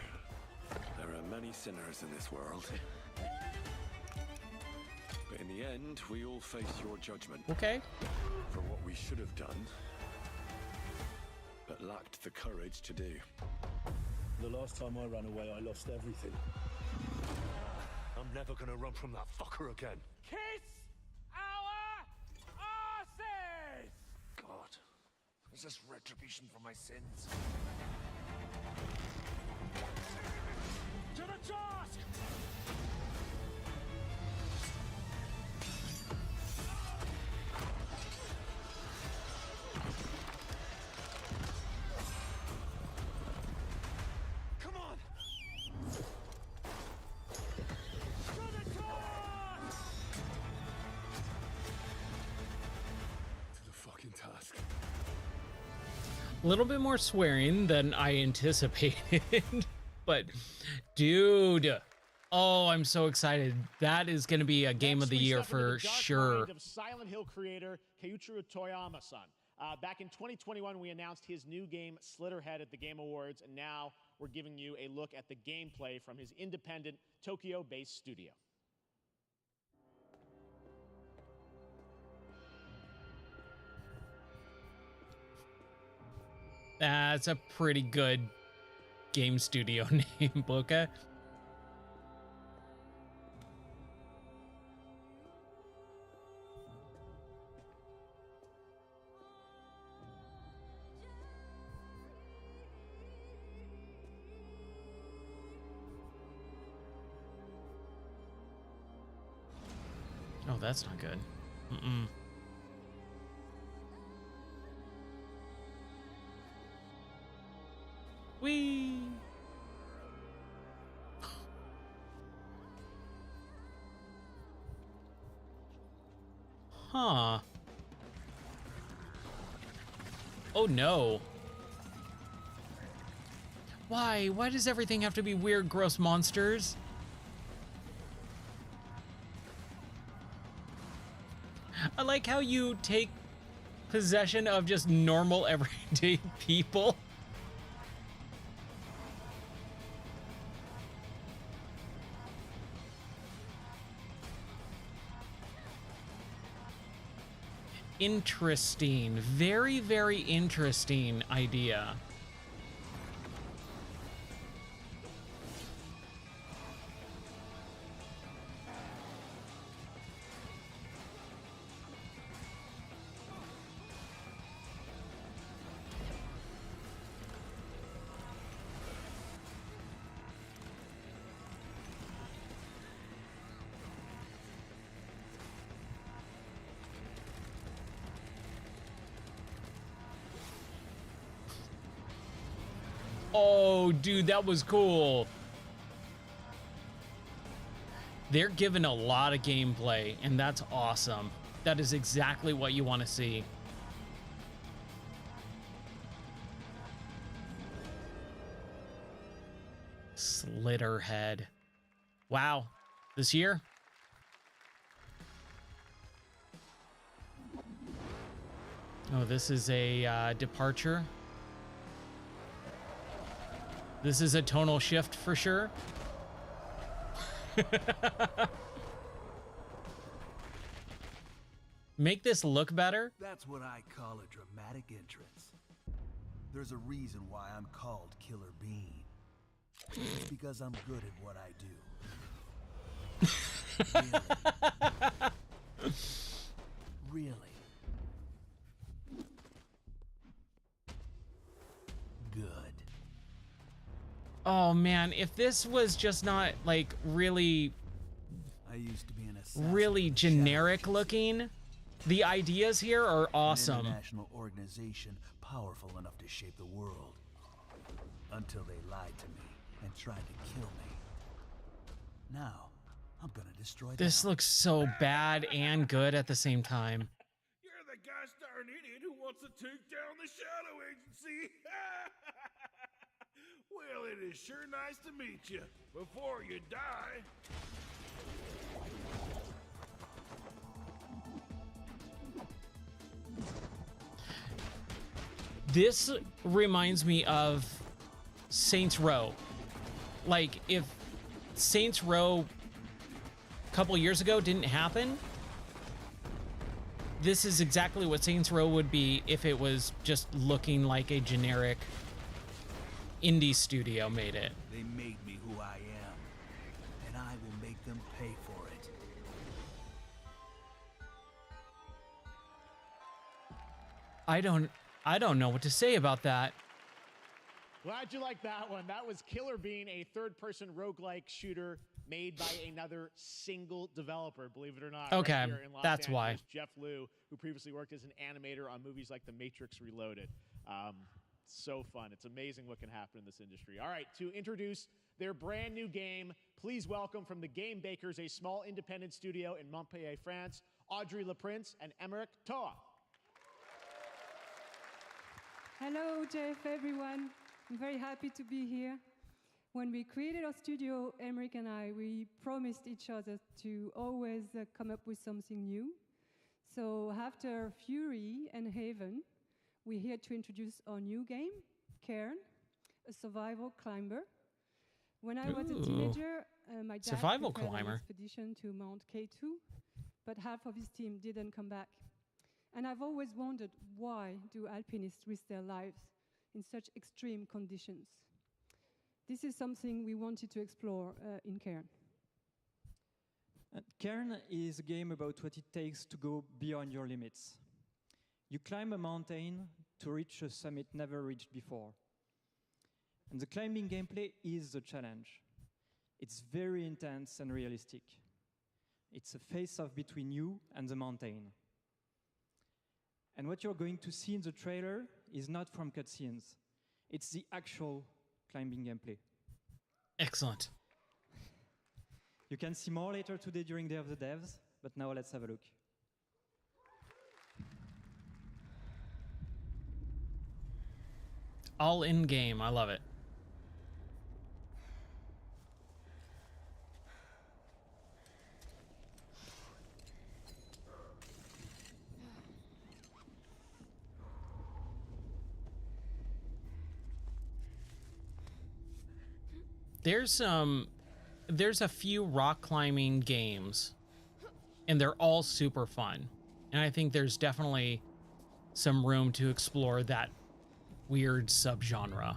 there are many sinners in this world. But in the end, we all face your judgment. Okay. For what we should have done, but lacked the courage to do. The last time I ran away, I lost everything. I'm never gonna run from that fucker again. Kiss our asses! God, is this retribution for my sins? To the task! A little bit more swearing than I anticipated, but dude, oh, I'm so excited. That is going to be a game of the year for sure. Of Silent Hill creator Keiichiro Toyama-san. Back in 2021, we announced his new game, Slitterhead, at the Game Awards, and now we're giving you a look at the gameplay from his independent Tokyo-based studio. That's a pretty good game studio name, Boca. Oh, that's not good. Mm-mm. Whee! Huh. Oh no. Why? Why does everything have to be weird, gross monsters? I like how you take possession of just normal, everyday people. Interesting. Very, very interesting idea. Oh, dude, that was cool. They're giving a lot of gameplay, and that's awesome. That is exactly what you want to see. Slitterhead. Wow. This year? Oh, this is a departure. This is a tonal shift for sure. Make this look better. That's what I call a dramatic entrance. There's a reason why I'm called Killer Bean. It's because I'm good at what I do. Really? Good. Oh man, if this was just not like really I used to be an assassin. Really generic looking, the ideas here are awesome. An international organization powerful enough to shape the world. Until they lied to me and tried to kill me. Now, I'm gonna destroy them. This looks so bad and good at the same time. You're the gosh darn idiot who wants to take down the Shadow Agency. Well, it is sure nice to meet you. Before you die. This reminds me of Saints Row. Like, if Saints Row a couple years ago didn't happen, this is exactly what Saints Row would be if it was just looking like a generic indie studio made it. They made me who I am, and I will make them pay for it. I don't know what to say about that. Glad you like that one. That was Killer Bean, a third-person roguelike shooter made by another single developer, believe it or not. Okay, right here in Los that's Angeles. why. Jeff Liu, who previously worked as an animator on movies like The Matrix Reloaded. So fun. It's amazing what can happen in this industry. All right, to introduce their brand new game, please welcome from the Game Bakers, a small independent studio in Montpellier, France, Audrey Laprince and Emmerich Toa. Hello, Jeff, everyone. I'm very happy to be here. When we created our studio, Emmerich and I, we promised each other to always come up with something new. So after Fury and Haven, we're here to introduce our new game, Cairn, a survival climber. When I was a teenager, my dad Survival prepared an climber. expedition to Mount K2, but half of his team didn't come back. And I've always wondered, why do alpinists risk their lives in such extreme conditions? This is something we wanted to explore in Cairn. Cairn is a game about what it takes to go beyond your limits. You climb a mountain to reach a summit never reached before. And the climbing gameplay is the challenge. It's very intense and realistic. It's a face-off between you and the mountain. And what you're going to see in the trailer is not from cutscenes. It's the actual climbing gameplay. Excellent. You can see more later today during Day of the Devs, but now let's have a look. All in game. I love it. There's a few rock climbing games, and they're all super fun. And I think there's definitely some room to explore that weird subgenre.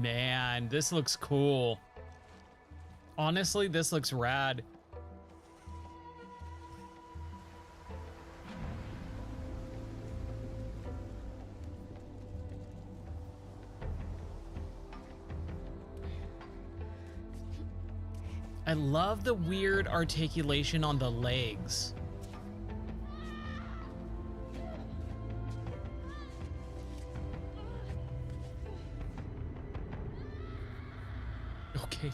Man, this looks cool. Honestly, this looks rad. I love the weird articulation on the legs. Okay.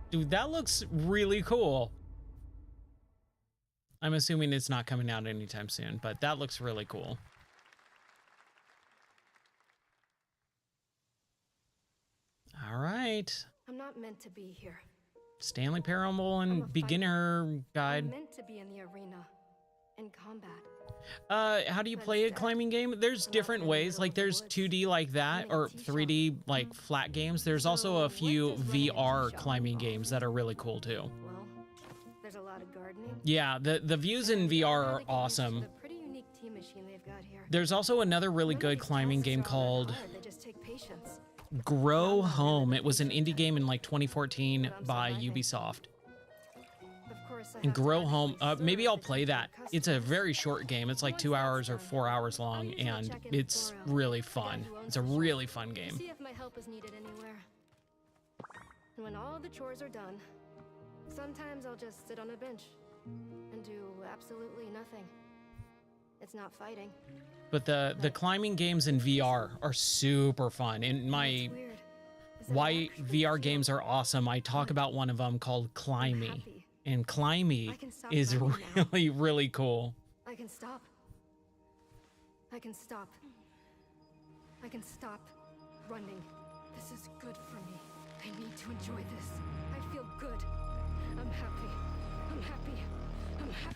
Dude, that looks really cool. I'm assuming it's not coming out anytime soon, but that looks really cool. All right. I'm not meant to be here. Stanley Parable and Beginner Guide. I'm meant to be in the arena, in combat. How do you play a climbing game? There's different ways. Like there's 2D like that, or 3D like flat games. There's also a few VR climbing games that are really cool too. Well, there's a lot of gardening. Yeah, the views in VR are awesome. The pretty unique tea machine they've got here. There's also another really good climbing game called They just take patience. Grow Home. It was an indie game in like 2014 by Ubisoft. And Grow Home, maybe I'll play that. It's a very short game. It's like 2 hours or 4 hours long, and it's really fun. It's a really fun game. See if my help is needed anywhere. And when all the chores are done, sometimes I'll just sit on a bench and do absolutely nothing. It's not fighting. But the climbing games in VR are super fun. And my why VR games are awesome, I talk about one of them called Climby. And Climby is really, really cool. I can stop. I can stop. I can stop running. This is good for me. I need to enjoy this. I feel good. I'm happy. I'm happy. I'm happy.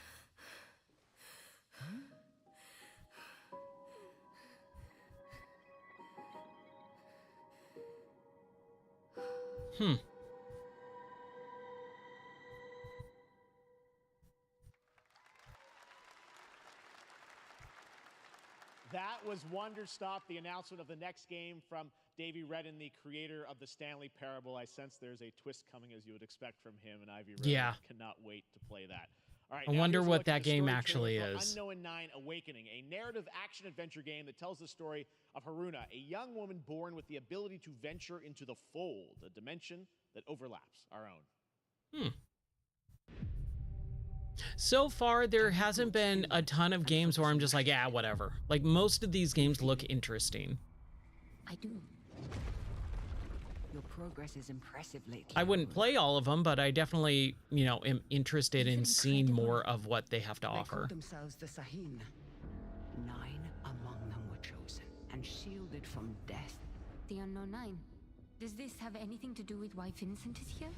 That was Wonderstop, the announcement of the next game from Davey Redden, the creator of the Stanley Parable. I sense there's a twist coming, as you would expect from him, and Ivy Redden cannot wait to play that. All right, I wonder what that game actually is. Unknown 9 Awakening, a narrative action-adventure game that tells the story of Haruna, a young woman born with the ability to venture into the Fold, a dimension that overlaps our own. So far, there hasn't been a ton of games where I'm just like, yeah, whatever. Like, most of these games look interesting. I do. Your progress is impressive lately. I wouldn't play all of them, but I definitely, you know, am interested in seeing more of what they have to offer. They call themselves the Sahin. 9 among them were chosen and shielded from death. The Unknown 9. Does this have anything to do with why Vincent is here?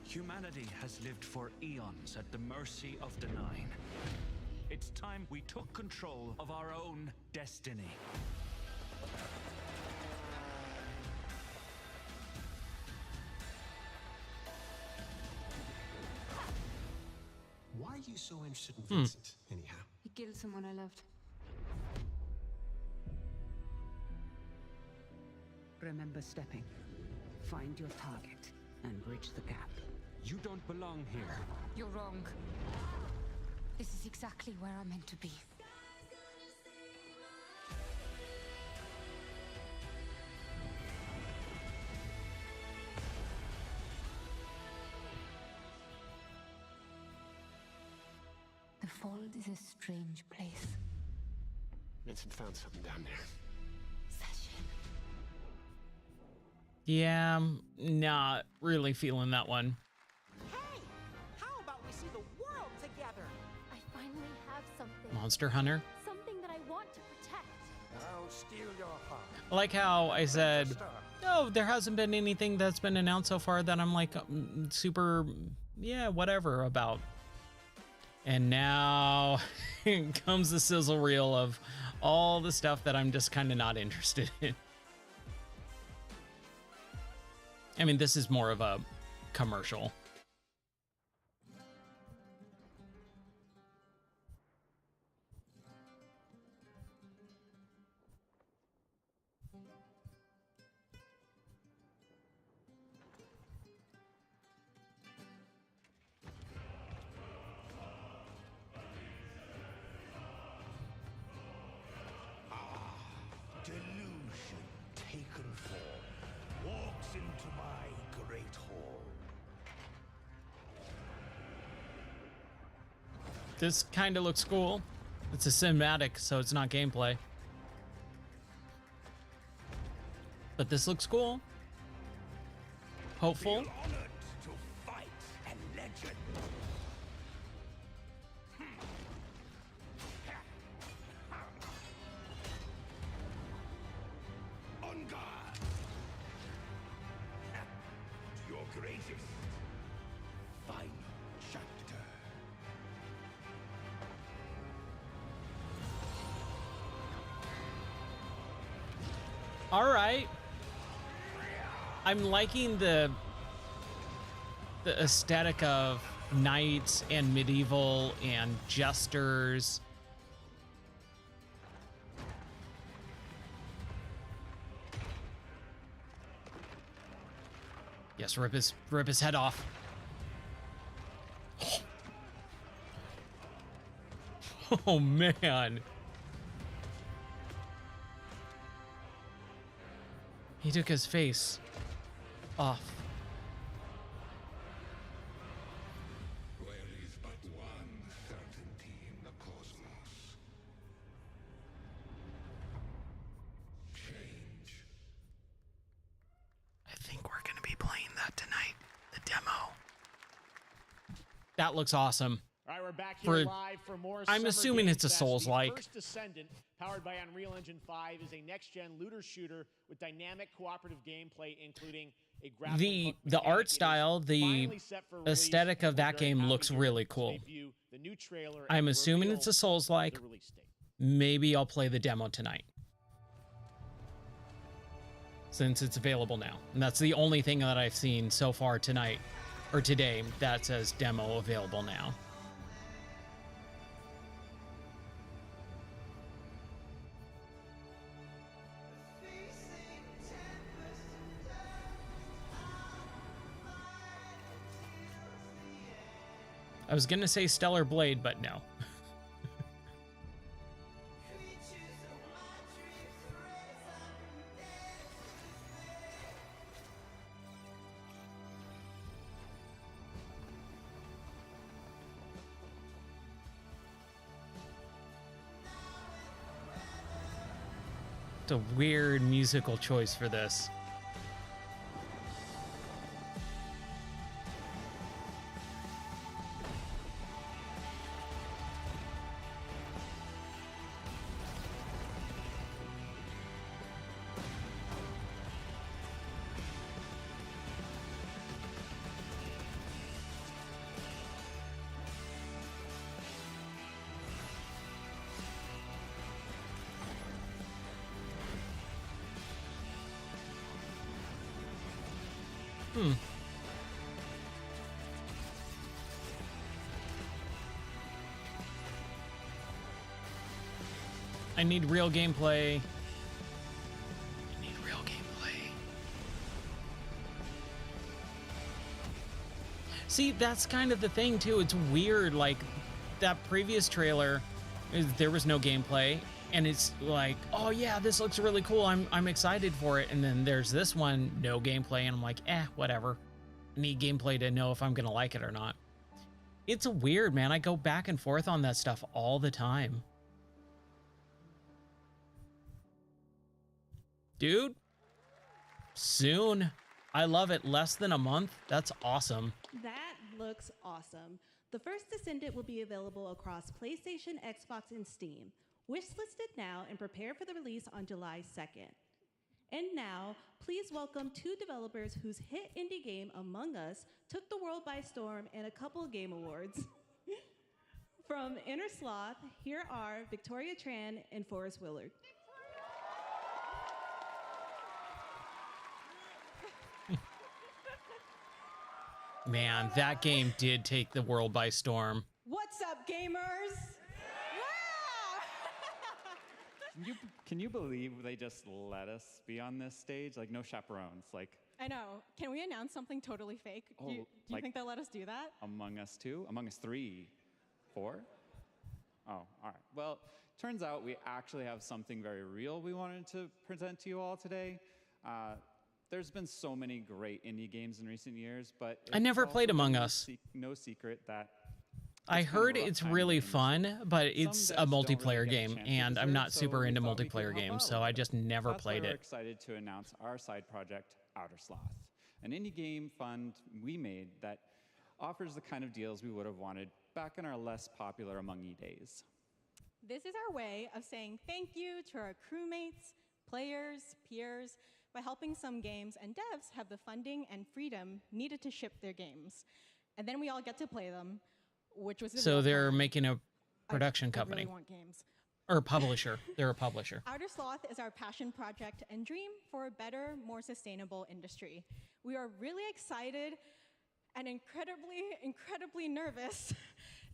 Humanity has lived for eons at the mercy of the Nine. It's time we took control of our own destiny. Why are you so interested in Vincent, anyhow? He killed someone I loved. Remember stepping. Find your target and bridge the gap. You don't belong here. You're wrong. This is exactly where I'm meant to be. The Fold is a strange place. Vincent found something down there. Yeah, I'm not really feeling that one. Hey, how about we see the world together? I finally have something. Monster Hunter. Something that I want to protect. I'll steal your heart. I like how I said, no, there hasn't been anything that's been announced so far that I'm like super, yeah, whatever about. And now comes the sizzle reel of all the stuff that I'm just kind of not interested in. I mean, this is more of a commercial. Delusion taken form walks into my great hall. This kind of looks cool. It's a cinematic, so it's not gameplay. But this looks cool. Hopeful. Feel honored to fight a legend. On guard. To your greatest final chapter. All right. I'm liking the aesthetic of knights and medieval and jesters. Yes, rip his head off. Oh man. He took his face off. There is but one certainty in the cosmos. Change. I think we're going to be playing that tonight. The demo. That looks awesome. All right, we're back here live for more. I'm Summer assuming Game it's a Fest. Souls-like. The First Descendant, powered by Unreal Engine 5, is a next-gen looter shooter with dynamic cooperative gameplay, including a graphic The art style, the aesthetic of that game looks really cool. the new trailer. I'm assuming it's a Souls-like. Maybe I'll play the demo tonight, since it's available now. And that's the only thing that I've seen so far tonight, or today, that says demo available now. I was gonna say Stellar Blade, but no. It's a weird musical choice for this. I need real gameplay. I need real gameplay. See, that's kind of the thing too. It's weird. Like that previous trailer, there was no gameplay, and it's like, oh yeah, this looks really cool. I'm excited for it. And then there's this one, no gameplay, and I'm like, whatever. I need gameplay to know if I'm gonna like it or not. It's weird, man. I go back and forth on that stuff all the time. Dude, soon. I love it. Less than a month. That's awesome. That looks awesome. The first Descendant will be available across PlayStation, Xbox, and Steam. Wishlisted now and prepare for the release on July 2nd. And now, please welcome two developers whose hit indie game, Among Us, took the world by storm in a couple of game awards. From Inner Sloth, here are Victoria Tran and Forrest Willard. Man, that game did take the world by storm. What's up, gamers? Can you believe they just let us be on this stage? Like, no chaperones. Like, I know. Can we announce something totally fake? Do you like think they'll let us do that? Among Us 2? Among Us 3? 4? Oh, all right. Well, turns out we actually have something very real we wanted to present to you all today. There's been so many great indie games in recent years, but I never played Among Us. No secret that I heard it's really fun, but it's a multiplayer game, and I'm not super into multiplayer games, so I just never played We're it. excited to announce our side project, Outer Sloth, an indie game fund we made that offers the kind of deals we would have wanted back in our less popular Among E days. This is our way of saying thank you to our crewmates, players, peers, by helping some games and devs have the funding and freedom needed to ship their games. And then we all get to play them, which was So they're making a production I company. really want games. Or a publisher. They're a publisher. Outer Sloth is our passion project and dream for a better, more sustainable industry. We are really excited and incredibly nervous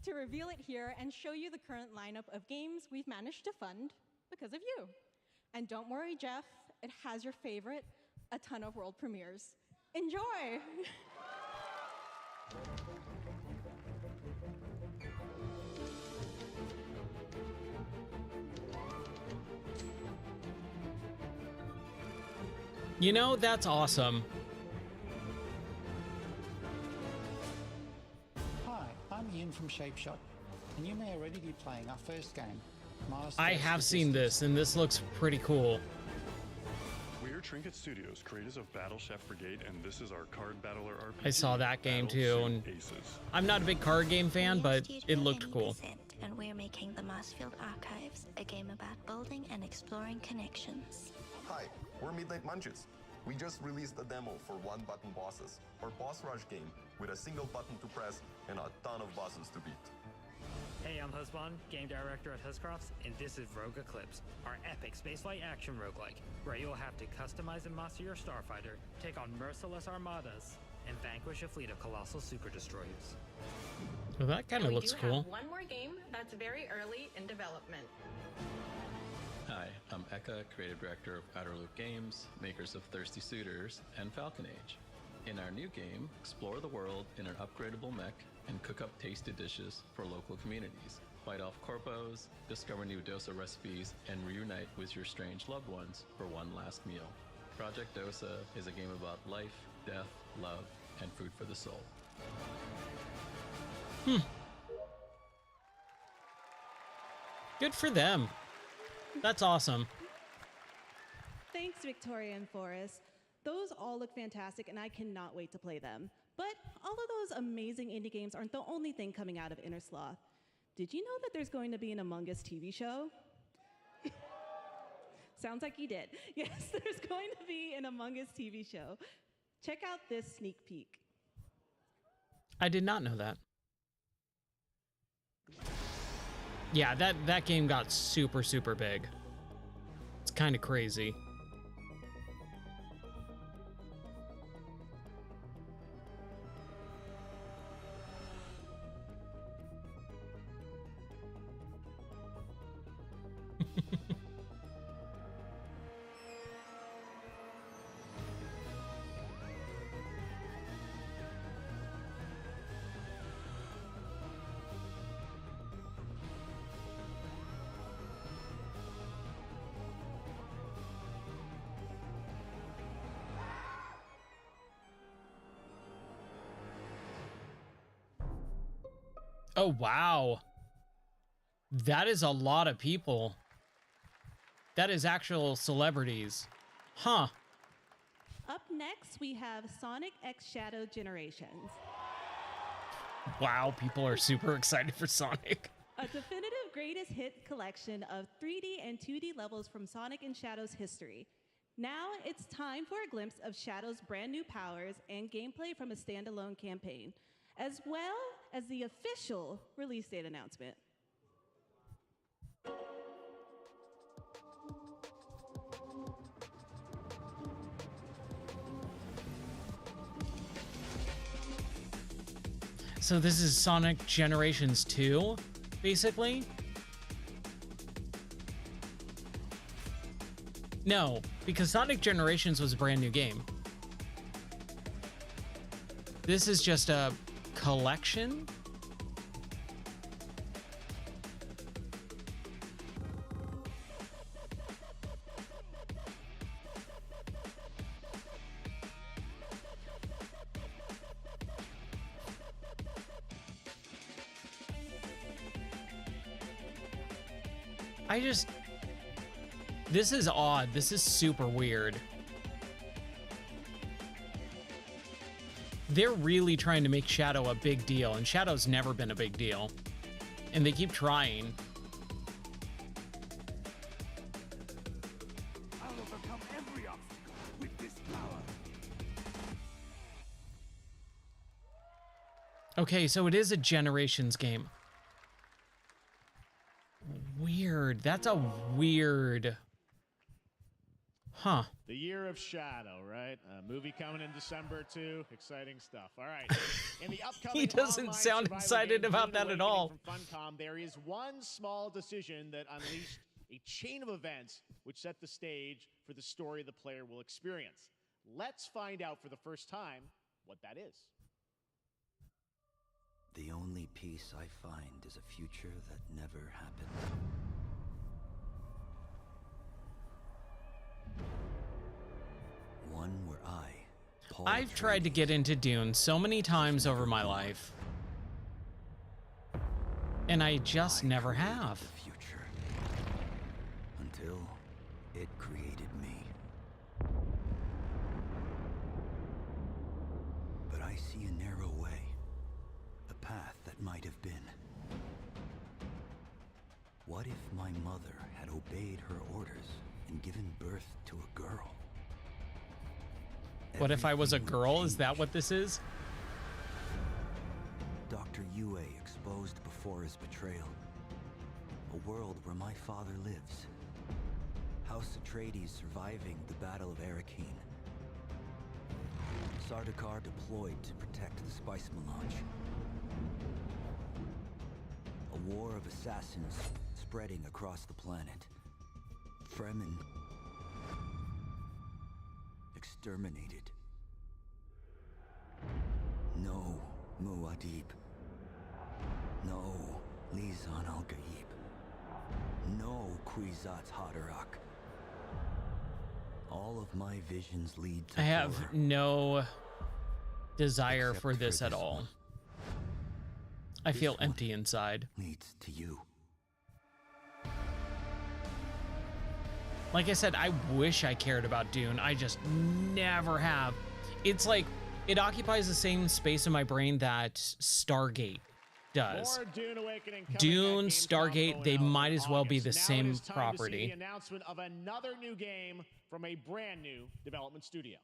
to reveal it here and show you the current lineup of games we've managed to fund because of you. And don't worry, Jeff, it has your favorite, a ton of world premieres. Enjoy! You know, that's awesome. Hi, I'm Ian from Shapeshot, and you may already be playing our first game, Mars. I have seen this, and this looks pretty cool. We're Trinket Studios, creators of Battle Chef Brigade, and this is our card battler RPG. I saw that game too, and Aces. I'm not a big card game fan, but it looked cool. And we're making the Marsfield Archives, a game about building and exploring connections. Hi, we're Midnight Munches. We just released a demo for one-button bosses, our boss rush game with a single button to press and a ton of bosses to beat. Hey, I'm Husband, game director at Huscrofts, and this is Rogue Eclipse, our epic spaceflight action roguelike, where you'll have to customize and master your starfighter, take on merciless armadas, and vanquish a fleet of colossal super destroyers. Well, that kind of looks We do cool. have one more game that's very early in development. Hi, I'm Eka, creative director of Outer Loop Games, makers of Thirsty Suitors and Falcon Age. In our new game, explore the world in an upgradable mech and cook up tasty dishes for local communities. Fight off corpos, discover new dosa recipes, and reunite with your strange loved ones for one last meal. Project Dosa is a game about life, death, love, and food for the soul. Good for them. That's awesome. Thanks, Victoria and Forrest. Those all look fantastic, and I cannot wait to play them. But all of those amazing indie games aren't the only thing coming out of Inner Sloth. Did you know that there's going to be an Among Us TV show? Sounds like you did. Yes, there's going to be an Among Us TV show. Check out this sneak peek. I did not know that. Yeah, that game got super big. It's kind of crazy. Oh, wow. That is a lot of people. That is actual celebrities. Huh. Up next, we have Sonic X Shadow Generations. Wow, people are super excited for Sonic. A definitive greatest hit collection of 3D and 2D levels from Sonic and Shadow's history. Now it's time for a glimpse of Shadow's brand new powers and gameplay from a standalone campaign, as well as the official release date announcement. So this is Sonic Generations 2, basically? No, because Sonic Generations was a brand new game. This is just a collection? This is odd. This is super weird. They're really trying to make Shadow a big deal, and Shadow's never been a big deal. And they keep trying. I'll overcome every obstacle with this power. Okay, so it is a Generations game. Weird. That's a weird... Huh. The Year of Shadow, right? A movie coming in December too. Exciting stuff. All right. In the upcoming He doesn't sound excited about that at all. From Funcom, there is one small decision that unleashed a chain of events which set the stage for the story the player will experience. Let's find out for the first time what that is. The only peace I find is a future that never happened. One where I've tried to get into Dune so many times over my life, and I just never have. The future until it created me. But I see a narrow way, a path that might have been. What if my mother had obeyed her orders and given birth to a girl? What if I was a girl? Is that what this is? Dr. Yue exposed before his betrayal. A world where my father lives. House Atreides surviving the Battle of Arrakeen. Sardaukar deployed to protect the spice melange. A war of assassins spreading across the planet. Fremen exterminated. No Muad'Dib. No Lisan al-Gaib. No Kwisatz Haderach. All of my visions lead to I have horror. no desire for this at all. I feel empty inside. Leads to you. Like I said, I wish I cared about Dune. I just never have. It's like, it occupies the same space in my brain that Stargate does. More Dune Awakening coming Dune, at Stargate, Gamescom they in might as well be the August. same Now it is time to see property. the announcement of another new game from a brand new development studio.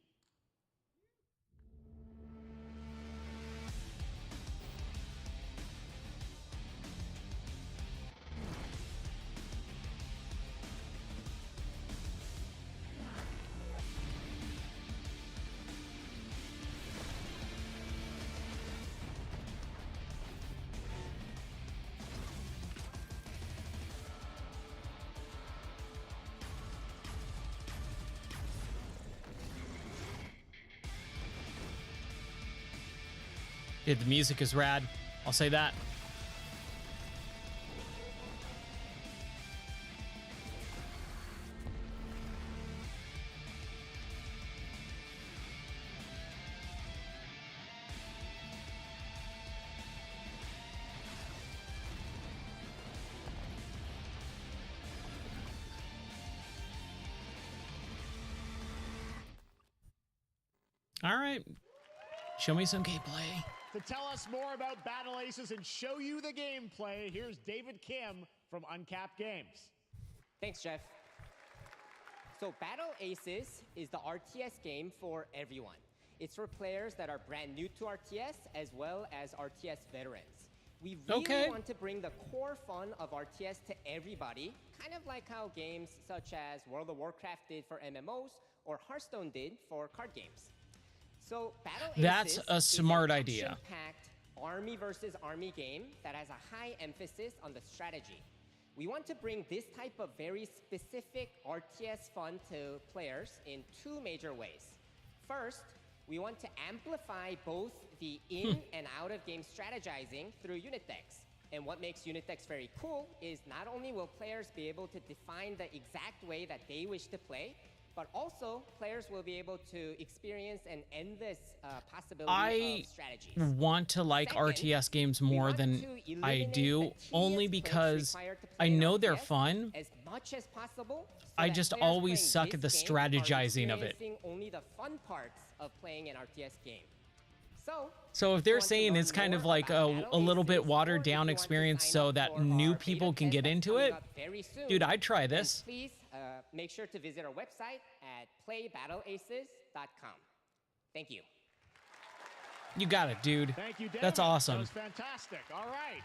Yeah, the music is rad. I'll say that. All right. Show me some gameplay. To tell us more about Battle Aces and show you the gameplay, here's David Kim from Uncapped Games. Thanks, Jeff. So Battle Aces is the RTS game for everyone. It's for players that are brand new to RTS as well as RTS veterans. We really want to bring the core fun of RTS to everybody, kind of like how games such as World of Warcraft did for MMOs or Hearthstone did for card games. So Battle That's Aces a smart is an idea. action-packed army versus army game that has a high emphasis on the strategy. We want to bring this type of very specific RTS fun to players in two major ways. First, we want to amplify both the in and out of game strategizing through unit decks. And what makes unit decks very cool is not only will players be able to define the exact way that they wish to play, but also players will be able to experience an endless possibility of strategies. I want to like RTS games more than I do, only because I know they're fun. As much as possible, so I that just players always playing suck at the this game are strategizing of it. experiencing only the fun parts of playing an RTS game. So if they're saying it's kind of like a little bit watered down experience so that new people can get into it, dude, I'd try this. Please make sure to visit our website at playbattleaces.com. Thank you. You got it, dude. Thank you, David. That's awesome. That was fantastic. All right.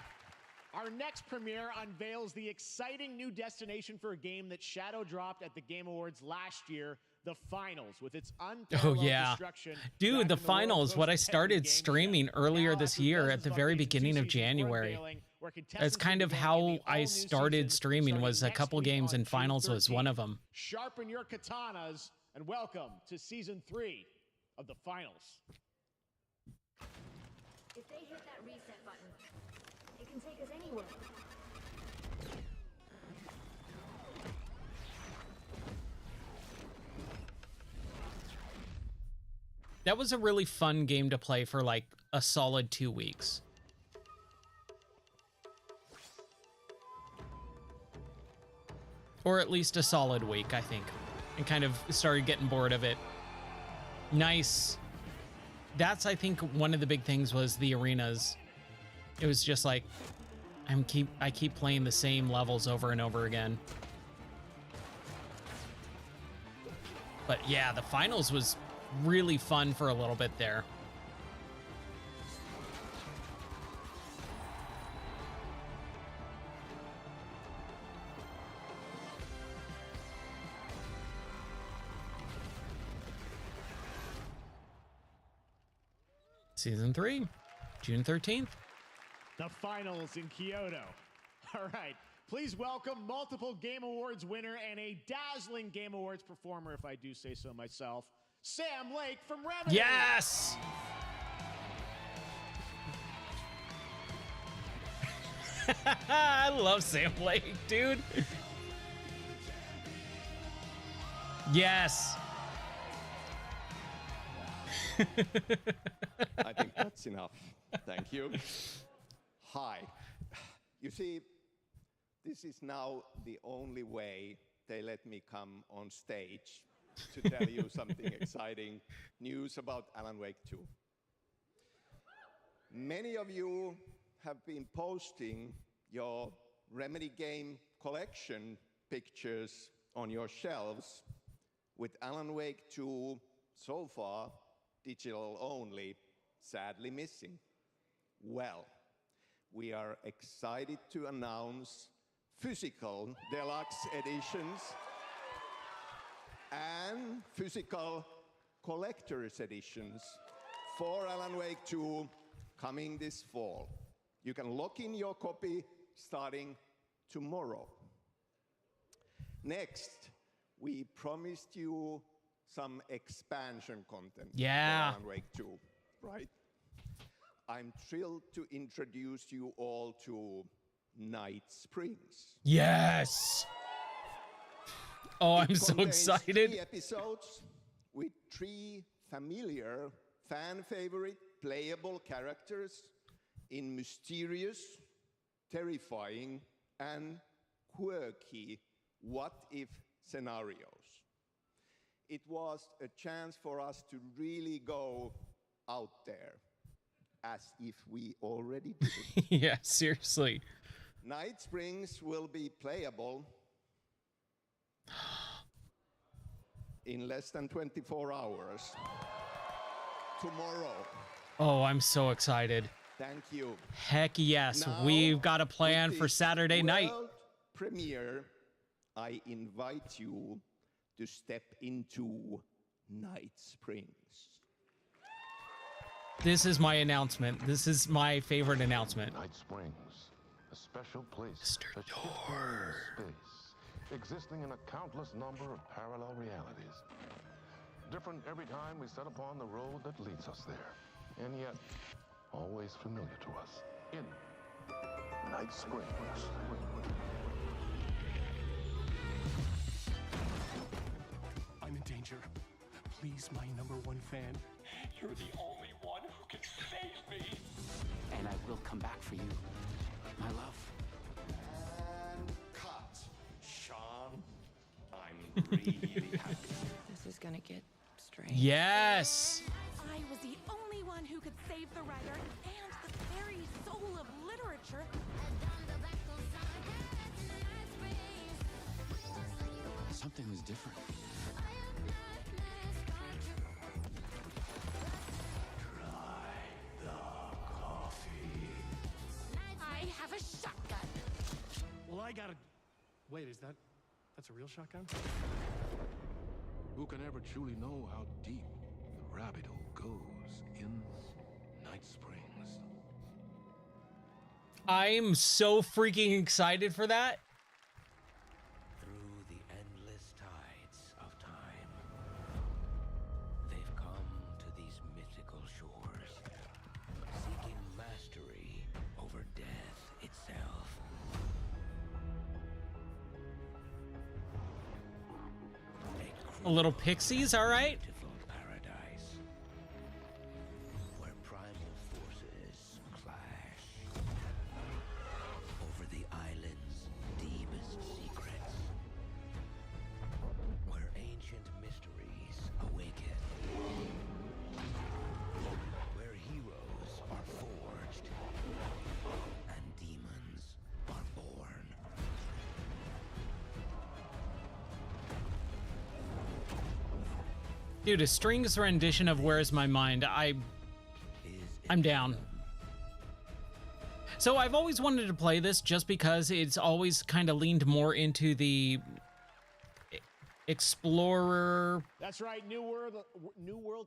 Our next premiere unveils the exciting new destination for a game that shadow dropped at the Game Awards last year, the Finals, with its unparalleled destruction. Dude, the Finals, what I started streaming earlier this year at the very beginning of January. That's kind of how I started streaming, was a couple games, and Finals was one of them. Sharpen your katanas and welcome to Season 3 of the Finals. If they hit that reset button, it can take us anywhere. That was a really fun game to play for like a solid 2 weeks. Or at least a solid week, I think. And kind of started getting bored of it. Nice. That's, I think, one of the big things was the arenas. It was just like, I keep playing the same levels over and over again. But yeah, the Finals was really fun for a little bit there. Season 3, June 13th. The Finals in Kyoto. All right. Please welcome multiple Game Awards winner and a dazzling Game Awards performer, if I do say so myself, Sam Lake from Remedy. Yes! I love Sam Lake, dude. Yes. I think that's enough. Thank you. Hi. You see, this is now the only way they let me come on stage to tell you something exciting news about Alan Wake 2. Many of you have been posting your Remedy game collection pictures on your shelves with Alan Wake 2 so far digital only, sadly missing. Well, we are excited to announce physical deluxe editions and physical collector's editions for Alan Wake 2 coming this fall. You can lock in your copy starting tomorrow. Next, we promised you some expansion content for Alan Wake 2, right? I'm thrilled to introduce you all to Night Springs. Yes! Oh, I'm so excited. 3 episodes with 3 familiar, fan-favorite, playable characters in mysterious, terrifying, and quirky what-if scenarios. it was a chance for us to really go out there, as if we already did. Yeah, seriously. Night Springs will be playable in less than 24 hours tomorrow. Oh, I'm so excited. Thank you. Heck yes, Now, we've got a plan with for the Saturday night. world premiere, I invite you to step into Night Springs. This is my announcement. This is my favorite announcement. Night Springs, a special place, Mr. a Door. space, existing in a countless number of parallel realities. Different every time we set upon the road that leads us there, and yet always familiar to us. In Night Springs. I'm in danger. Please, my #1 fan. You're the only one who can save me. And I will come back for you, my love. And cut. Sean, I'm really happy. This is gonna get strange. Yes. I was the only one who could save the writer and the very soul of literature. Something was different. I have a shotgun. Well, I gotta... Wait, that's a real shotgun? Who can ever truly know how deep the rabbit hole goes in Night Springs? I'm so freaking excited for that. Through the endless tides of time, they've come to these mythical shores, seeking mastery over death itself. A little pixies, all right? Beautiful paradise, where primal forces clash over the island's deepest secrets, where ancient mysteries awaken, where heroes are forged and demons are born. Dude, a Strings rendition of Where's My Mind? I'm down. So I've always wanted to play this just because it's always kind of leaned more into the explorer. That's right. New World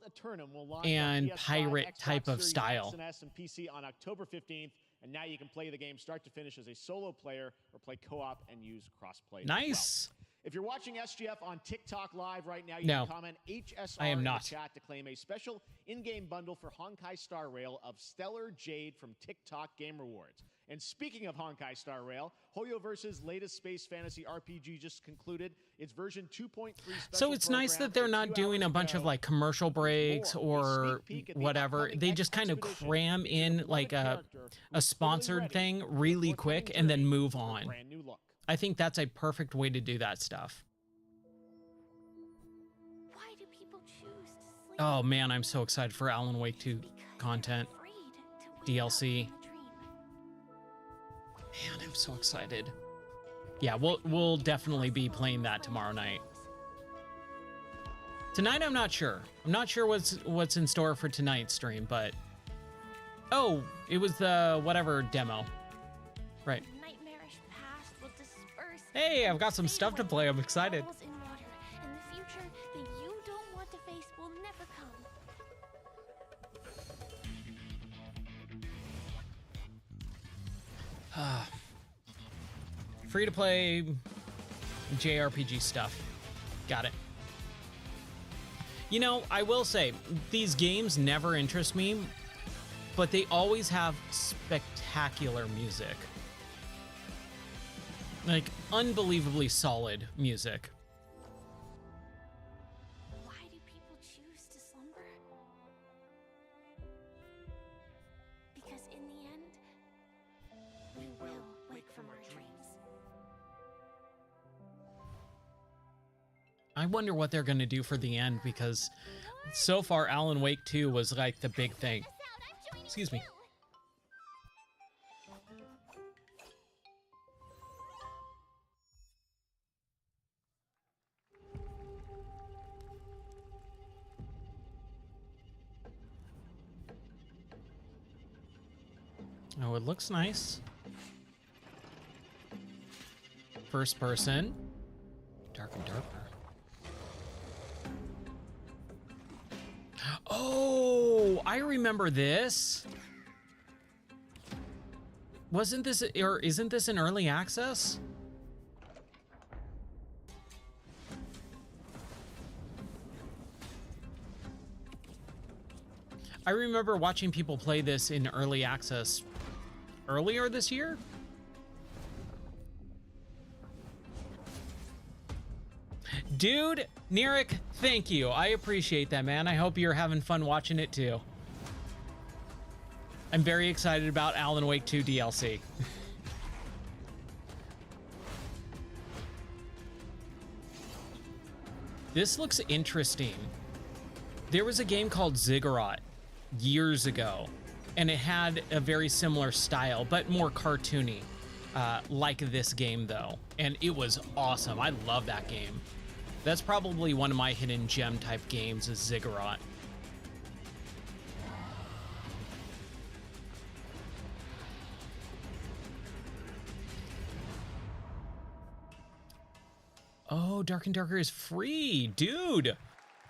Eternum will launch And on PS5, pirate Xbox type of Series style. X and S and PC on October 15th, and now you can play the game start to finish as a solo player or play co-op and use cross-play. as well. Nice. If you're watching SGF on TikTok Live right now, you No, can comment HSR I am in not. the chat to claim a special in-game bundle for Honkai Star Rail of Stellar Jade from TikTok Game Rewards. And speaking of Honkai Star Rail, Hoyoverse's latest space fantasy RPG just concluded its version 2.3 special So it's nice program that they're a not few doing hours a bunch ago. of like commercial breaks or whatever. They just kind of cram in like a sponsored thing really quick and then move on. Brand new look. I think that's a perfect way to do that stuff. Why do people choose to sleep? Oh man, I'm so excited for Alan Wake 2 content. DLC. Man, I'm so excited. Yeah, we'll definitely be playing that tomorrow night. Tonight I'm not sure. I'm not sure what's in store for tonight's stream, but oh, it was the whatever demo. Right. Nightmarish past will disperse. Hey, I've got some stuff to play. I'm excited. Falls in water, and the future that you don't want to face will never come. Free to play JRPG stuff. Got it. You know, I will say, these games never interest me, but they always have spectacular music. Like, unbelievably solid music. Why do people choose to slumber? Because in the end, we will wake from our dreams. I wonder what they're going to do for the end, because so far Alan Wake 2 was like the big thing. Excuse me. Oh, it looks nice. First person. Dark and darker. Oh, I remember this. Wasn't this, or isn't this in early access? I remember watching people play this in early access earlier this year. Dude, Nirik, thank you. I appreciate that, man. I hope you're having fun watching it too. I'm very excited about Alan Wake 2 DLC. This looks interesting. There was a game called Ziggurat years ago, and it had a very similar style, but more cartoony, like this game though. And it was awesome. I love that game. That's probably one of my hidden gem type games, is Ziggurat. Oh, Dark and Darker is free, dude.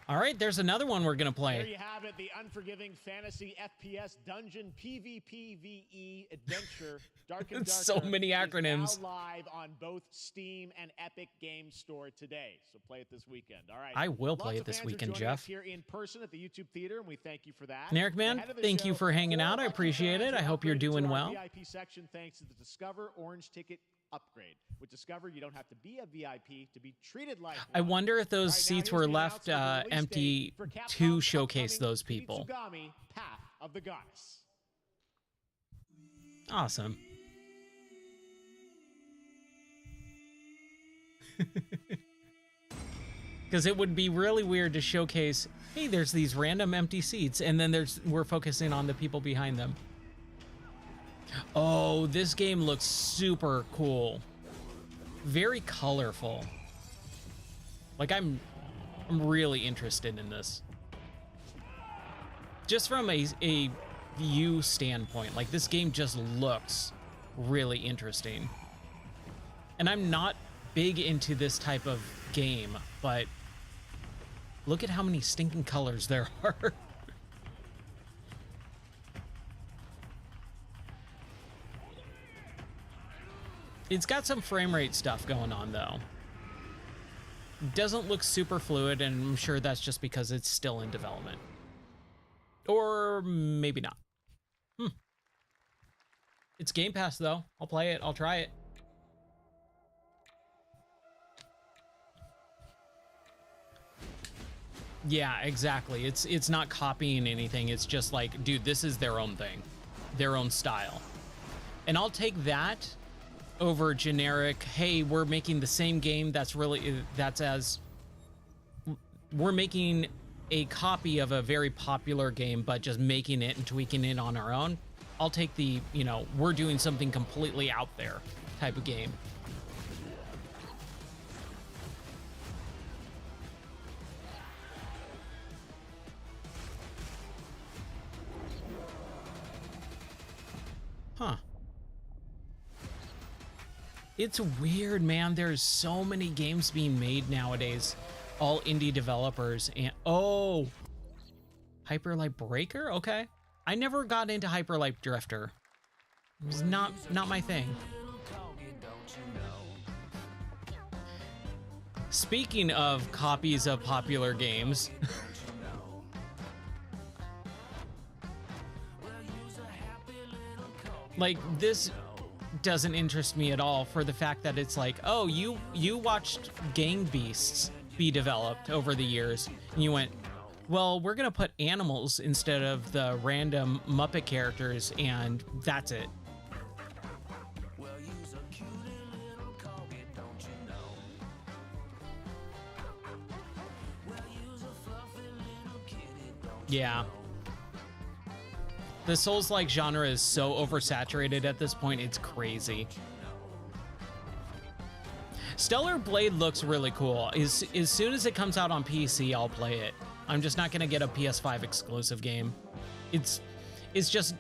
All right, there's another one we're gonna play. There you have it, the unforgiving fantasy FPS dungeon PvPvE adventure. Dark and Darker So many acronyms. is now live on both Steam and Epic Games Store today. So play it this weekend. All right. I will play it this weekend, Jeff. Here in person at the YouTube Theater, and we thank you for that. Nirik, man, thank you for hanging out. I appreciate it. I hope you're doing well. VIP section thanks to the Discover Orange Ticket upgrade. With Discover, you don't have to be a VIP to be treated like one. I wonder if those seats were left empty to showcase those people. Tsugami, Path of the Goddess. Awesome. Because it would be really weird to showcase, hey, there's these random empty seats, and then we're focusing on the people behind them. Oh, this game looks super cool. Very colorful. Like, I'm really interested in this. Just from a view standpoint, like, this game just looks really interesting. And I'm not big into this type of game, but look at how many stinking colors there are. It's got some frame rate stuff going on, though. Doesn't look super fluid, and I'm sure that's just because it's still in development. Or maybe not. It's Game Pass, though. I'll play it. I'll try it. Yeah, exactly. It's not copying anything. It's just like, dude, this is their own thing. Their own style. And I'll take that over generic, hey, we're making the same game we're making a copy of a very popular game, but just making it and tweaking it on our own. I'll take the, we're doing something completely out there type of game. Huh. It's weird, man. There's so many games being made nowadays, all indie developers, and oh, Hyper Light Breaker. Okay, I never got into Hyper Light Drifter. It was not my thing. Speaking of copies of popular games, like this doesn't interest me at all, for the fact that it's like, oh, you watched Gang Beasts be developed over the years, and you went, well, we're gonna put animals instead of the random Muppet characters, and that's it. Yeah. The Souls-like genre is so oversaturated at this point, it's crazy. Stellar Blade looks really cool. As soon as it comes out on PC, I'll play it. I'm just not gonna get a PS5 exclusive game. It's just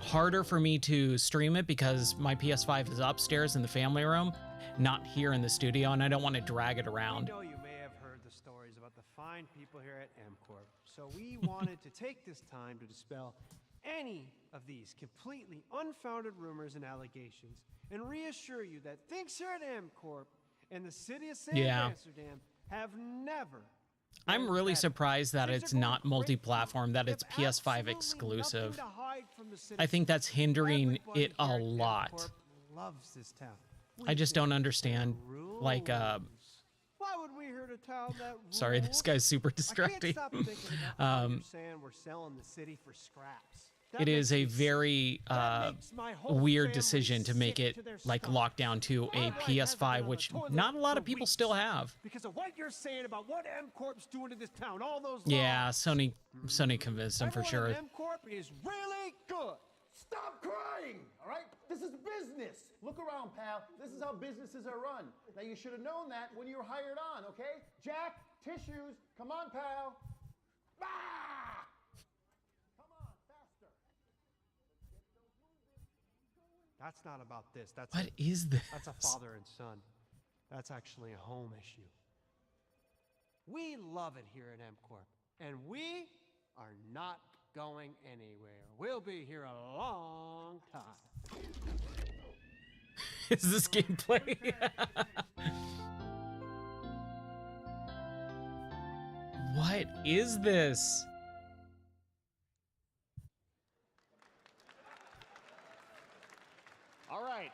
harder for me to stream it because my PS5 is upstairs in the family room, not here in the studio, and I don't want to drag it around. I know you may have heard the stories about the fine people here at MCorp, so we wanted to take this time to dispel any of these completely unfounded rumors and allegations and reassure you that things here at MCorp and the city of St. Amsterdam have never. I'm really surprised that it's not multi-platform, that it's PS5 exclusive. I think that's hindering it a lot. Loves this town. I just don't understand, like, Why would we hurt a town that sorry, this guy's super distracting. I can't stop thinking about how you're saying we're selling the city for scraps. It is a very weird decision to make it like locked down to a PS5, which not a lot of people still have. Because of what you're saying about what MCorp's doing to this town, all those Yeah, Sony convinced him for sure. MCorp is really good. Stop crying, all right? This is business. Look around, pal. This is how businesses are run. Now, you should have known that when you were hired on, okay? Jack, tissues. Come on, pal. Ah! That's not about this. What is this? That's a father and son. That's actually a home issue. We love it here at MCorp, and we are not going anywhere. We'll be here a long time. Is this gameplay? What is this? All right,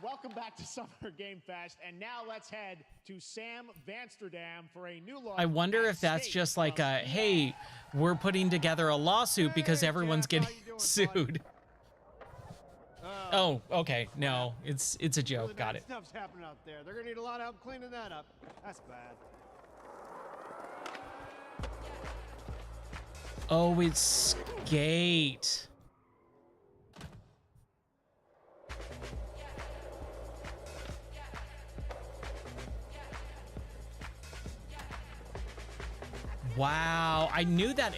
welcome back to Summer Game Fest, and now let's head to Sam Vansterdam for a new look. I wonder if that's just like a, hey, we're putting together a lawsuit because everyone's getting sued. Oh, okay, no, it's a joke. Really Got bad it. Stuff's happening out there. They're gonna need a lot of help cleaning that up. That's bad. Oh, it's Skate. Wow, I knew that.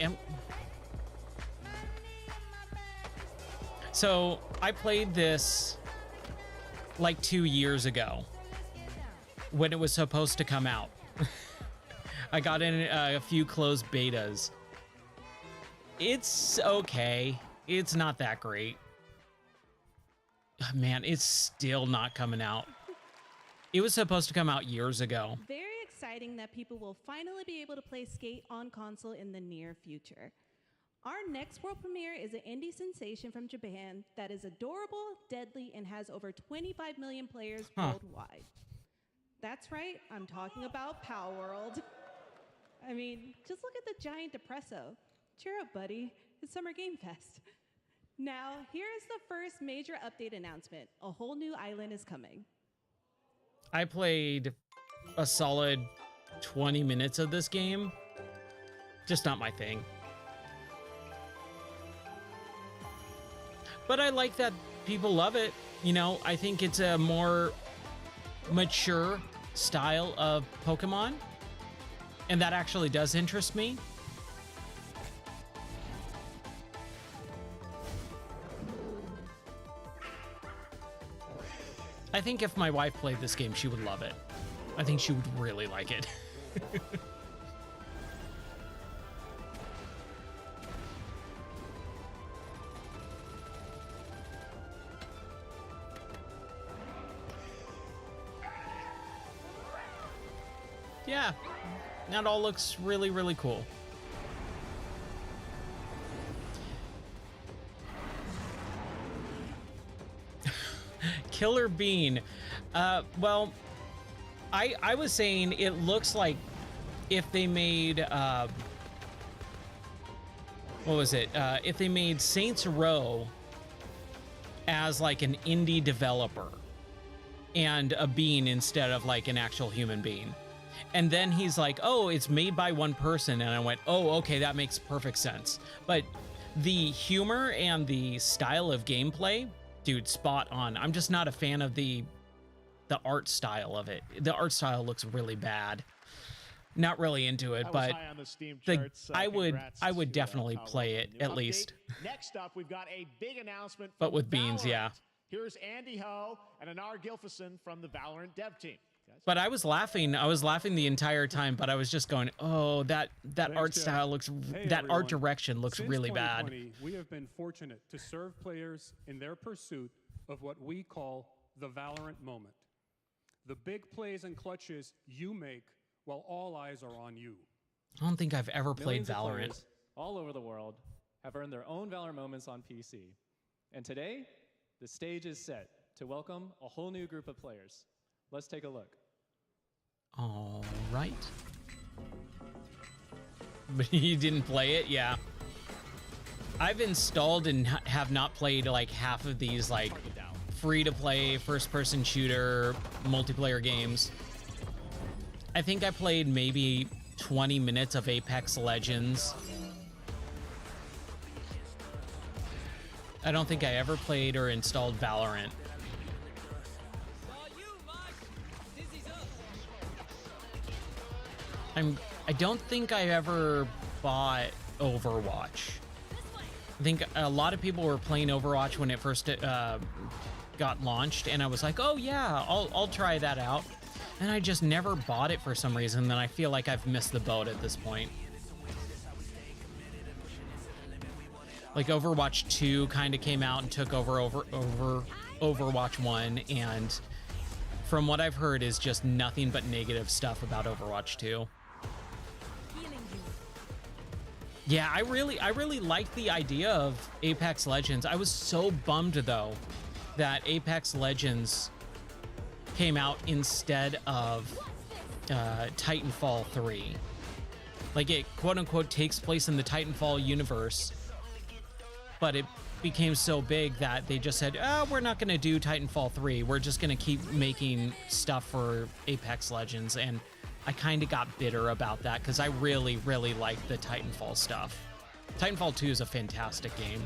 So I played this like 2 years ago when it was supposed to come out. I got in a few closed betas. It's okay. It's not that great. Man, it's still not coming out. It was supposed to come out years ago. Very exciting that people will finally be able to play Skate on console in the near future. Our next world premiere is an indie sensation from Japan that is adorable, deadly, and has over 25 million players worldwide. That's right, I'm talking about Palworld. I mean, just look at the giant depresso. Cheer up, buddy. It's Summer Game Fest. Now, here is the first major update announcement. A whole new island is coming. I played a solid 20 minutes of this game. Just not my thing. But I like that people love it. You know, I think it's a more mature style of Pokemon. And that actually does interest me. I think if my wife played this game, she would love it. I think she would really like it. Yeah, that all looks really, really cool. Killer Bean. Well, I was saying it looks like if they made what was it? If they made Saints Row as like an indie developer and a bean instead of like an actual human being. And then he's like, oh, it's made by one person. And I went, oh, okay, that makes perfect sense. But the humor and the style of gameplay, dude, spot on. I'm just not a fan of the art style of it. The art style looks really bad. Not really into it, but high on the Steam charts. I would definitely play it at least. Next up, we've got a big announcement. But with Beans, yeah. Here's Andy Ho and Anar Gilfison from the Valorant dev team. But I was laughing. I was laughing the entire time, but I was just going, oh, that art style looks, that art direction looks really bad. We have been fortunate to serve players in their pursuit of what we call the Valorant moment. The big plays and clutches you make while all eyes are on you. I don't think I've ever played Millions of Valorant. players all over the world have earned their own Valorant moments on PC. And today, the stage is set to welcome a whole new group of players. Let's take a look. All right. But you didn't play it? Yeah. I've installed and have not played like half of these like free-to-play first-person shooter multiplayer games. I think I played maybe 20 minutes of Apex Legends. I don't think I ever played or installed Valorant. I don't think I ever bought Overwatch. I think a lot of people were playing Overwatch when it first got launched, and I was like, oh yeah, I'll try that out. And I just never bought it for some reason, and I feel like I've missed the boat at this point. Like Overwatch 2 kind of came out and took over Overwatch 1, and from what I've heard is just nothing but negative stuff about Overwatch 2. Yeah, I really liked the idea of Apex Legends. I was so bummed though that Apex Legends came out instead of Titanfall 3. Like it quote unquote takes place in the Titanfall universe, but it became so big that they just said, oh, we're not going to do Titanfall 3. We're just going to keep making stuff for Apex Legends. And I kind of got bitter about that because I really, really liked the Titanfall stuff. Titanfall 2 is a fantastic game.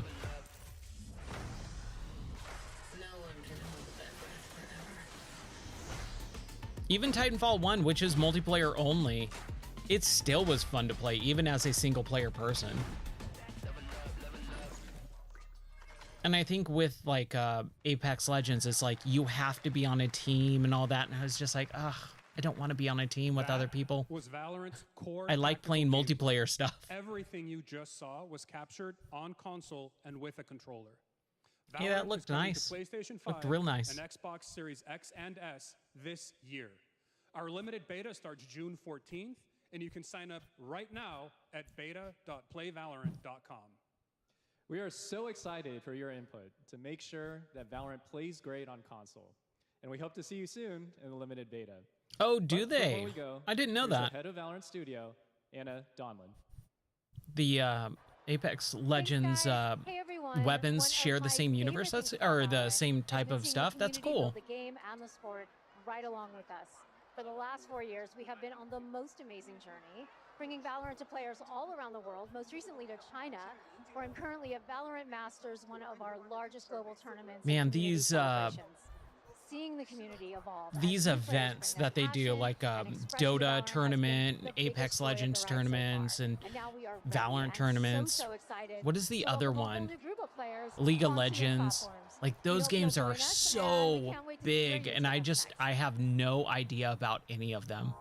Even Titanfall 1, which is multiplayer only, it still was fun to play, even as a single player person. And I think with like Apex Legends, it's like you have to be on a team and all that. And I was just like, ugh, I don't want to be on a team with other people. Was Valorant's core I like playing multiplayer stuff. Everything you just saw was captured on console and with a controller. Yeah, that looked nice. PlayStation 5 looked real nice. And Xbox Series X and S this year. Our limited beta starts June 14th, and you can sign up right now at beta.playvalorant.com. We are so excited for your input to make sure that Valorant plays great on console. And we hope to see you soon in the limited beta. Oh, do But they? before we go, I didn't know here's that. The head of Valorant Studio, Anna Donlin. The Apex Legends weapons share the same universe, or the same type of stuff. That's cool. The game and the sport right along with us. For the last 4 years, we have been on the most amazing journey, bringing Valorant to players all around the world, most recently to China, where I'm currently at Valorant Masters, one of our largest global tournaments. Man, these seeing the community evolve. these events that they do, like Dota tournament, Apex Legends tournaments, and Valorant tournaments. What is the other one? League of Legends. Like those games are so big, and I have no idea about any of them.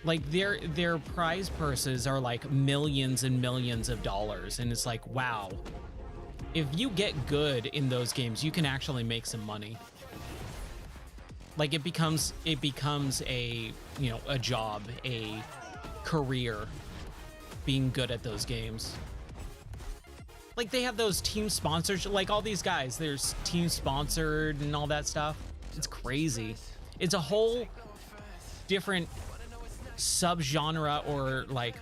Like their prize purses are like millions and millions of dollars, and it's like, wow. If you get good in those games, you can actually make some money. Like it becomes a, you know, a job, a career, being good at those games. Like they have those team sponsors, like all these guys, there's team sponsored and all that stuff. It's crazy. It's a whole different subgenre or like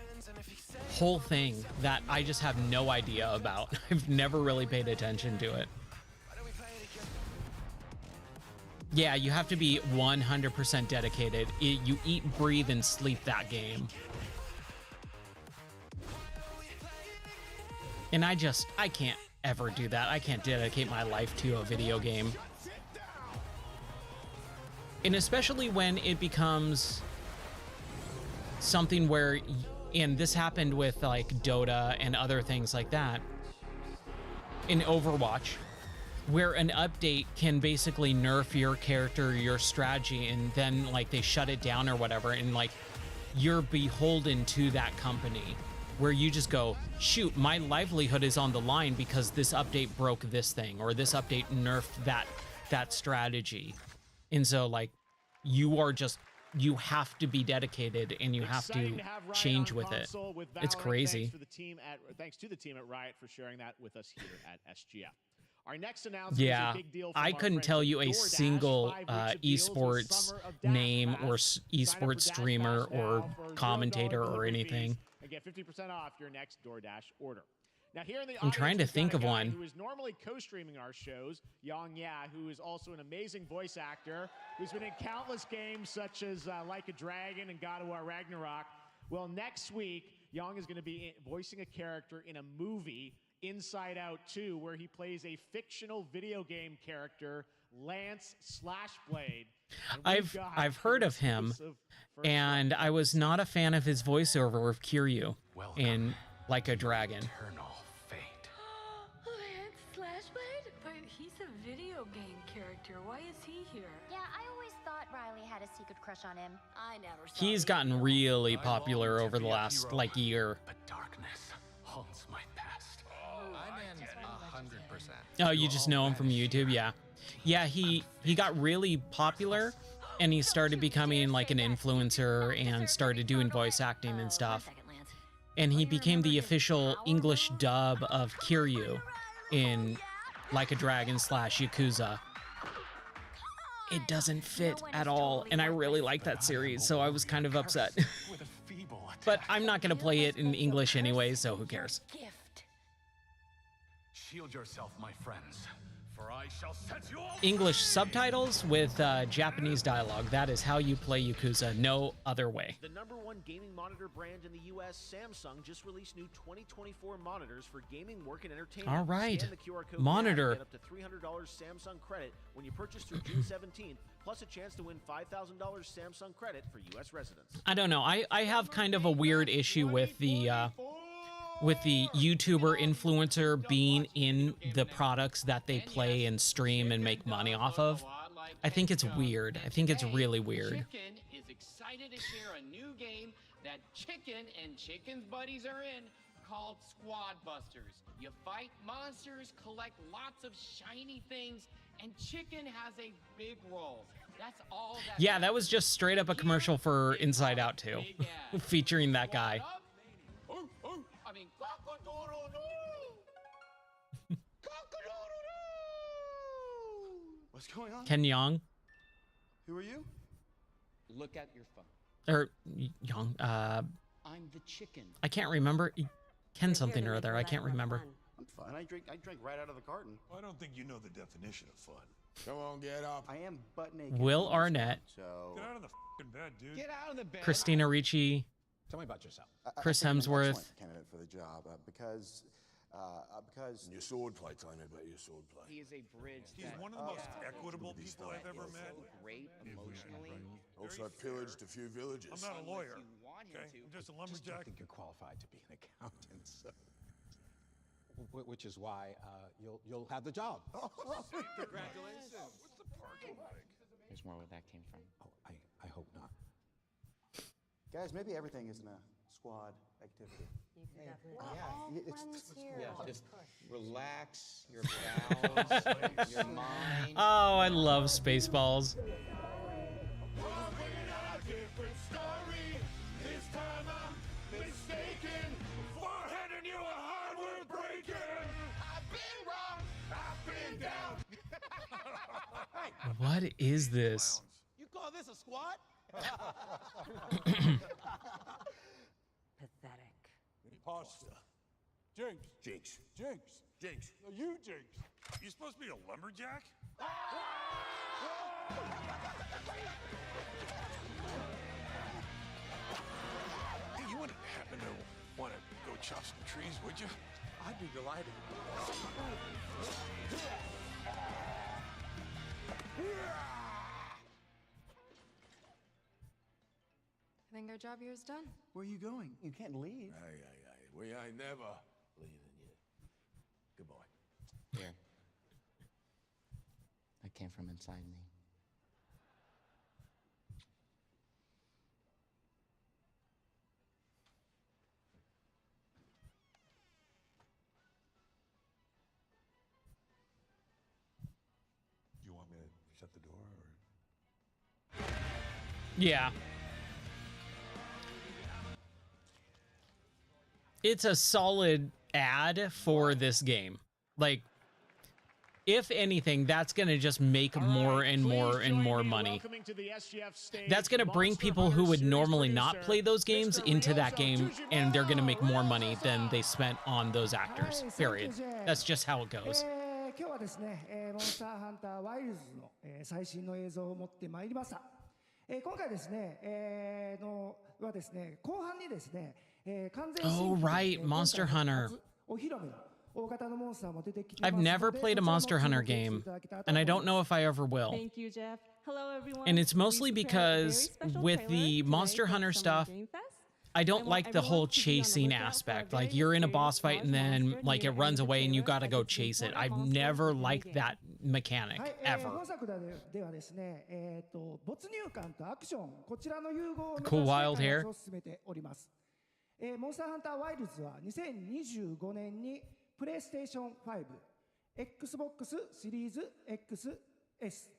whole thing that I just have no idea about. I've never really paid attention to it. Yeah, you have to be 100% dedicated. You eat, breathe, and sleep that game. And I can't ever do that. I can't dedicate my life to a video game. And especially when it becomes something where, and this happened with like Dota and other things like that, in Overwatch, where an update can basically nerf your character, your strategy, and then like they shut it down or whatever, and like you're beholden to that company, where you just go, shoot, my livelihood is on the line because this update broke this thing, or this update nerfed that strategy. And so like you have to be dedicated, and you have to change with it. It's crazy. Thanks to the team at Riot for sharing that with us here at SGF. Our next announcement Yeah, is a big deal. I couldn't tell you a single esports name or esports streamer or commentator or anything. And get 50% off your next DoorDash order. Now here in the I'm trying to think of one. Who is normally co-streaming our shows, Yang Ya, who is also an amazing voice actor, who's been in countless games such as Like a Dragon and God of War Ragnarok. Well, next week, Yang is going to be voicing a character in a movie, Inside Out 2, where he plays a fictional video game character, Lance Slashblade. I've heard of him, and I was not a fan of his voiceover of Kiryu in Like a Dragon. Lance Slashblade? But he's a video game character. Why is he here? Yeah, I always thought Riley had a secret crush on him. I never saw He's gotten really popular over the last like year. But darkness haunts my past. I'm in 100%. Oh, you just know him from YouTube? Yeah. Yeah, he got really popular, and he started becoming like an influencer and started doing voice acting and stuff. And he became the official English dub of Kiryu in Like a Dragon / Yakuza. It doesn't fit at all, and I really like that series, so I was kind of upset. But I'm not gonna play it in English anyway, so who cares? Shield yourself, my friends, for I shall set you all. English subtitles with Japanese dialogue. That is how you play Yakuza. No other way. The #1 gaming monitor brand in the U.S., Samsung, just released new 2024 monitors for gaming, work, and entertainment. All right. Scan the QR code Monitor. now and get up to $300 Samsung credit when you purchase through June 17th, plus a chance to win $5,000 Samsung credit for U.S. residents. I don't know. I have kind of a weird issue with the YouTuber influencer being in the products that they play and stream and make money off of. I think it's weird. I think it's really weird. Chicken is excited to share a new game that Chicken and Chicken's buddies are in called Squad Busters. You fight monsters, collect lots of shiny things, and Chicken has a big role. That's all that Yeah, that was just straight up a commercial for Inside Out 2, featuring that guy. I mean, What's going on? Ken Jeong, Who are you? look at your phone. or Young, I'm the chicken. I can't remember. Ken something or other. I can't remember. I'm fine. I drink right out of the carton. I don't think you know the definition of fun. Come on, get up. I am butt naked. Will Arnett, So Get out of the f***ing bed, dude. Get out of the bed. Christina Ricci, Tell me about yourself. Chris I think I'm an Hemsworth. excellent candidate for the job because Your swordplay, tell me about your swordplay. He is a bridge. He's that- one of the most equitable people I've ever met. Great emotionally. Also, I pillaged a few villages. I'm not a lawyer. You want him Okay, to. I'm just a I just don't lumberjack. think you're qualified to be an accountant, so. Which is why you'll have the job. Congratulations. What's the parking like? There's more where that came from. Oh, I hope not. guys, maybe everything isn't a squad activity. Yeah, just relax your bowels, your mind. Oh, I love Spaceballs. What is this? You call this a squad? Pathetic. Pasta. Jinx. Jinx. Jinx. Jinx. No, you Jinx. You supposed to be a lumberjack? chop some trees, would you? I'd be delighted. I think our job here is done. Where are you going? You can't leave. We ain't never leaving you. Good boy. Yeah. That came from inside me. You want me to shut the door, or? Yeah. It's a solid ad for this game. Like, if anything, that's going to just make more and more and more money. That's going to bring people who would normally not play those games into that game, and they're going to make more money than they spent on those actors. Period. That's just how it goes. 今日はですね、モンスターハンターワイルズの、最新の映像を持ってまいりました。今回ですね、はですね、後半にですね、完全 Oh, right, Monster Hunter. お披露目の大型のモンスターも出てきて I've never played a Monster Hunter game, and I don't know if I ever will. Thank you, Jeff. Hello, everyone. And it's mostly because with the Monster Hunter stuff, I don't like the whole chasing aspect. Like, you're in a boss fight and then, like, it runs away and you gotta go chase it. I've never liked that mechanic, ever. 本作ではですね、没入感とアクション、こちらの融合を目指 Cool して wild 開 hair. 発を進めております。モンスターハンターワイルズは2025年にプレイステーション5、Xbox シリーズ XS、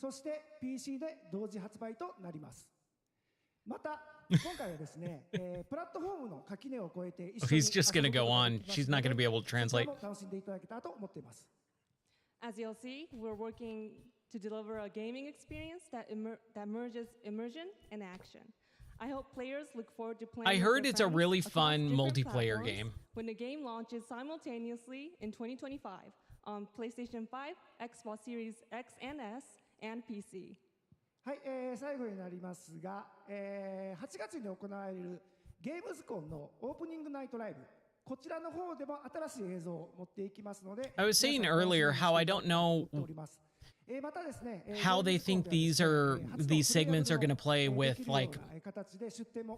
そして PC で同時発売となります。また、今回はですね、プラットフォームの垣根を越えて一緒に He's just gonna go on. She's not gonna be able to translate. 楽しんでいただけたらと思っています。As you'll see, we're working to deliver a gaming experience that merges immersion and action. I hope players look forward to playing. I heard with it's a their really friends across fun different multiplayer platforms game. when the game launches simultaneously in 2025 on PlayStation 5, Xbox Series X and S, and PC. はい、最後になりますが、8月に行われるゲームズコンのオープニングナイトライブ、こちらの方でも新しい映像を持っていきますので、 I was saying earlier how I don't know またですね、 how they think these segments are going to play with, like,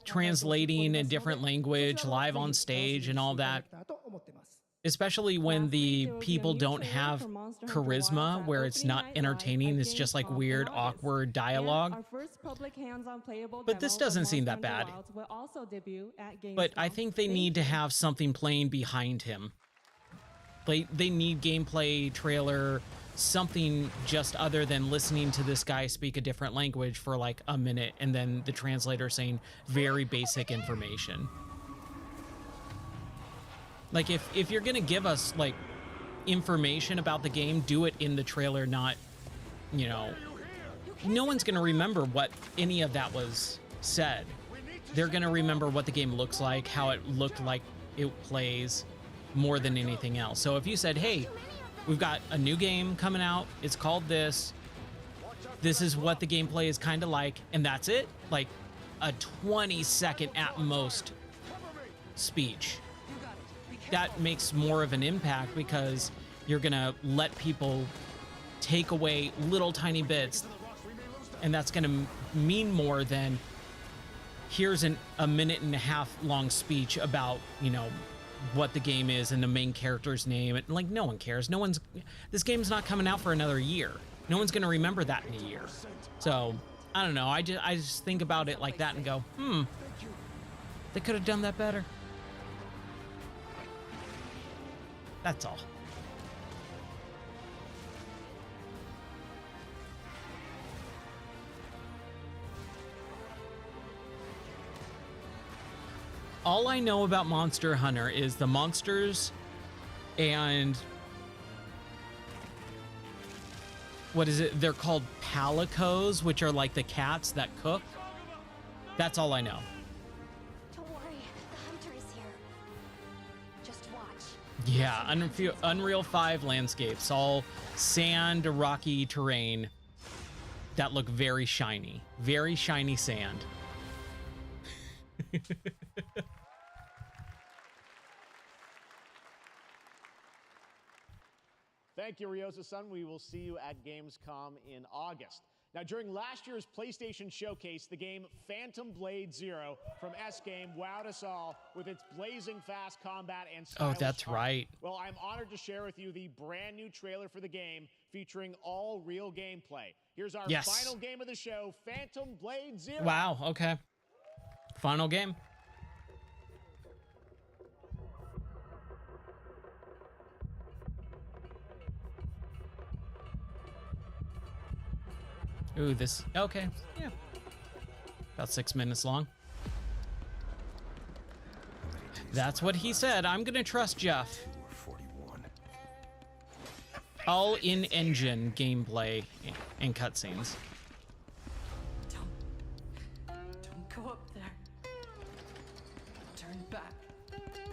translating in different language, live on stage, and all that. Especially when the people don't have charisma, where it's not entertaining, it's just like weird, awkward dialogue. Our first public hands-on playable But this demo of doesn't seem that Monster bad. Hunter Wilds will also debut at Gamescom. But I think they need to have something playing behind him. They need gameplay, trailer, something just other than listening to this guy speak a different language for like a minute and then the translator saying very basic information. Like, if you're gonna give us like information about the game, do it in the trailer, not, you know, no one's gonna remember what any of that was said. They're gonna remember what the game looks like, how it looked like it plays, more than anything else. So if you said, hey, we've got a new game coming out, it's called this is what the gameplay is kind of like, and that's it, like a 20-second at most speech, that makes more of an impact because you're gonna let people take away little tiny bits, and that's gonna mean more than here's a minute and a half long speech about, you know, what the game is and the main character's name. And like, no one cares. This game's not coming out for another year. No one's gonna remember that in a year. So I don't know, I just think about it like that and go, they could have done that better. That's all. All I know about Monster Hunter is the monsters and what is it? They're called palicos, which are like the cats that cook. That's all I know. Don't worry, the hunter is here. Just watch. Yeah, Unreal 5 landscapes, all sand, rocky terrain that look very shiny sand. Thank you, Ryosa-san. We will see you at Gamescom in August. Now, during last year's PlayStation Showcase, the game Phantom Blade Zero from S-Game wowed us all with its blazing fast combat and stylish Oh, that's art. right. Well, I'm honored to share with you the brand new trailer for the game featuring all real gameplay. Here's our final game of the show, Phantom Blade Zero. Wow, okay. Final game. Ooh, this, okay, yeah. About 6 minutes long. That's what he said. I'm gonna trust Jeff. All in-engine gameplay and cutscenes. Don't go up there. Turn back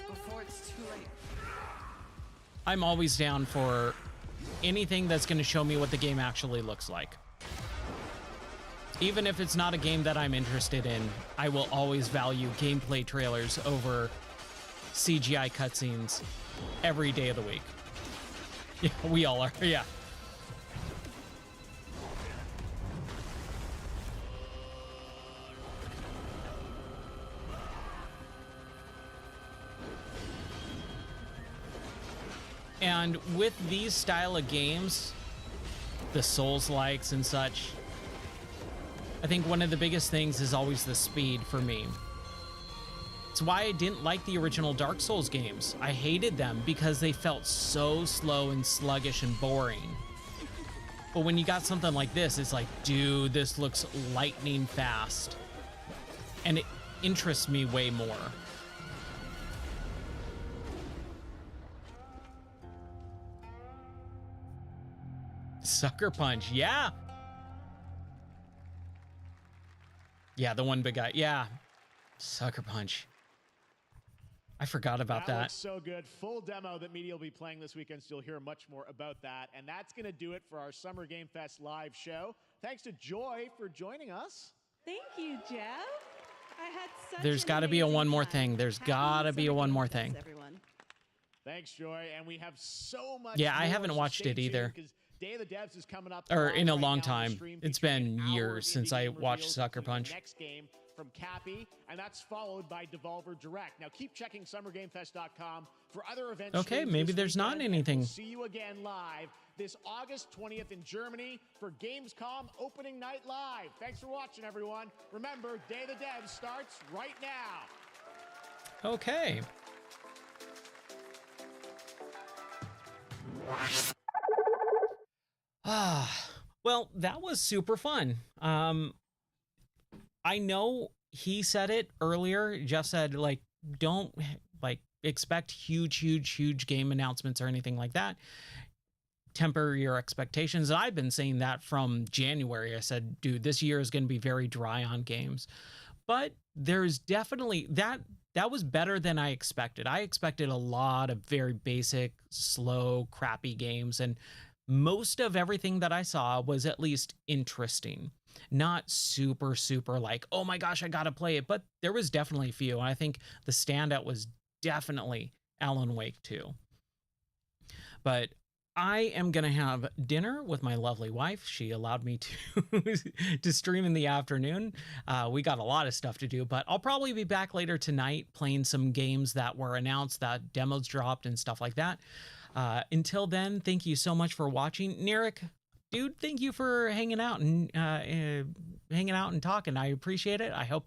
before it's too late. I'm always down for anything that's gonna show me what the game actually looks like. Even if it's not a game that I'm interested in, I will always value gameplay trailers over CGI cutscenes every day of the week. Yeah, we all are, yeah. And with these style of games, the Souls-likes and such, I think one of the biggest things is always the speed for me. It's why I didn't like the original Dark Souls games. I hated them because they felt so slow and sluggish and boring. But when you got something like this, it's like, dude, this looks lightning fast. And it interests me way more. Sucker Punch, yeah. Yeah, the one big guy. Yeah. Sucker Punch. I forgot about that. Looks so good. Full demo that media will be playing this weekend, so you'll hear much more about that. And that's going to do it for our Summer Game Fest live show. Thanks to Joy for joining us. Thank you, Jeff. I had such There's got to be a one more thing. There's got to be a one more thing. Everyone. Thanks, Joy. And we have so much Yeah, I more, haven't so watched stay it either. tuned, 'cause Day of the Devs is coming up. Or in a right long now on the time. stream, It's featuring been an hour years of since indie I game watched reveals, Sucker including Punch. the next game from Cappy, and that's followed by Devolver Direct. Now keep checking SummerGameFest.com for other events. Okay, streams maybe this there's not weekend, and anything. We'll see you again live this August 20th in Germany for Gamescom opening night live. Thanks for watching, everyone. Remember, Day of the Devs starts right now. Okay. Well, that was super fun. I know he said it earlier. Jeff said, like, don't like expect huge game announcements or anything like that. Temper your expectations. And I've been saying that from January. I said, dude, this year is going to be very dry on games. But there's definitely that was better than I expected. I expected a lot of very basic, slow, crappy games, and most of everything that I saw was at least interesting. Not super like, oh my gosh, I gotta play it. But there was definitely a few. And I think the standout was definitely Alan Wake 2. But I am gonna have dinner with my lovely wife. She allowed me to stream in the afternoon. We got a lot of stuff to do, but I'll probably be back later tonight playing some games that were announced, that demos dropped and stuff like that. Until then, thank you so much for watching. Nirik, dude, thank you for hanging out and talking. I appreciate it. I hope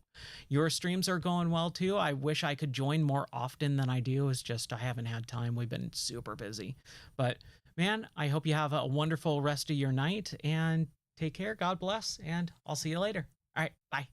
your streams are going well too. I wish I could join more often than I do. It's just I haven't had time. We've been super busy. But man, I hope you have a wonderful rest of your night and take care. God bless, and I'll see you later. All right, bye.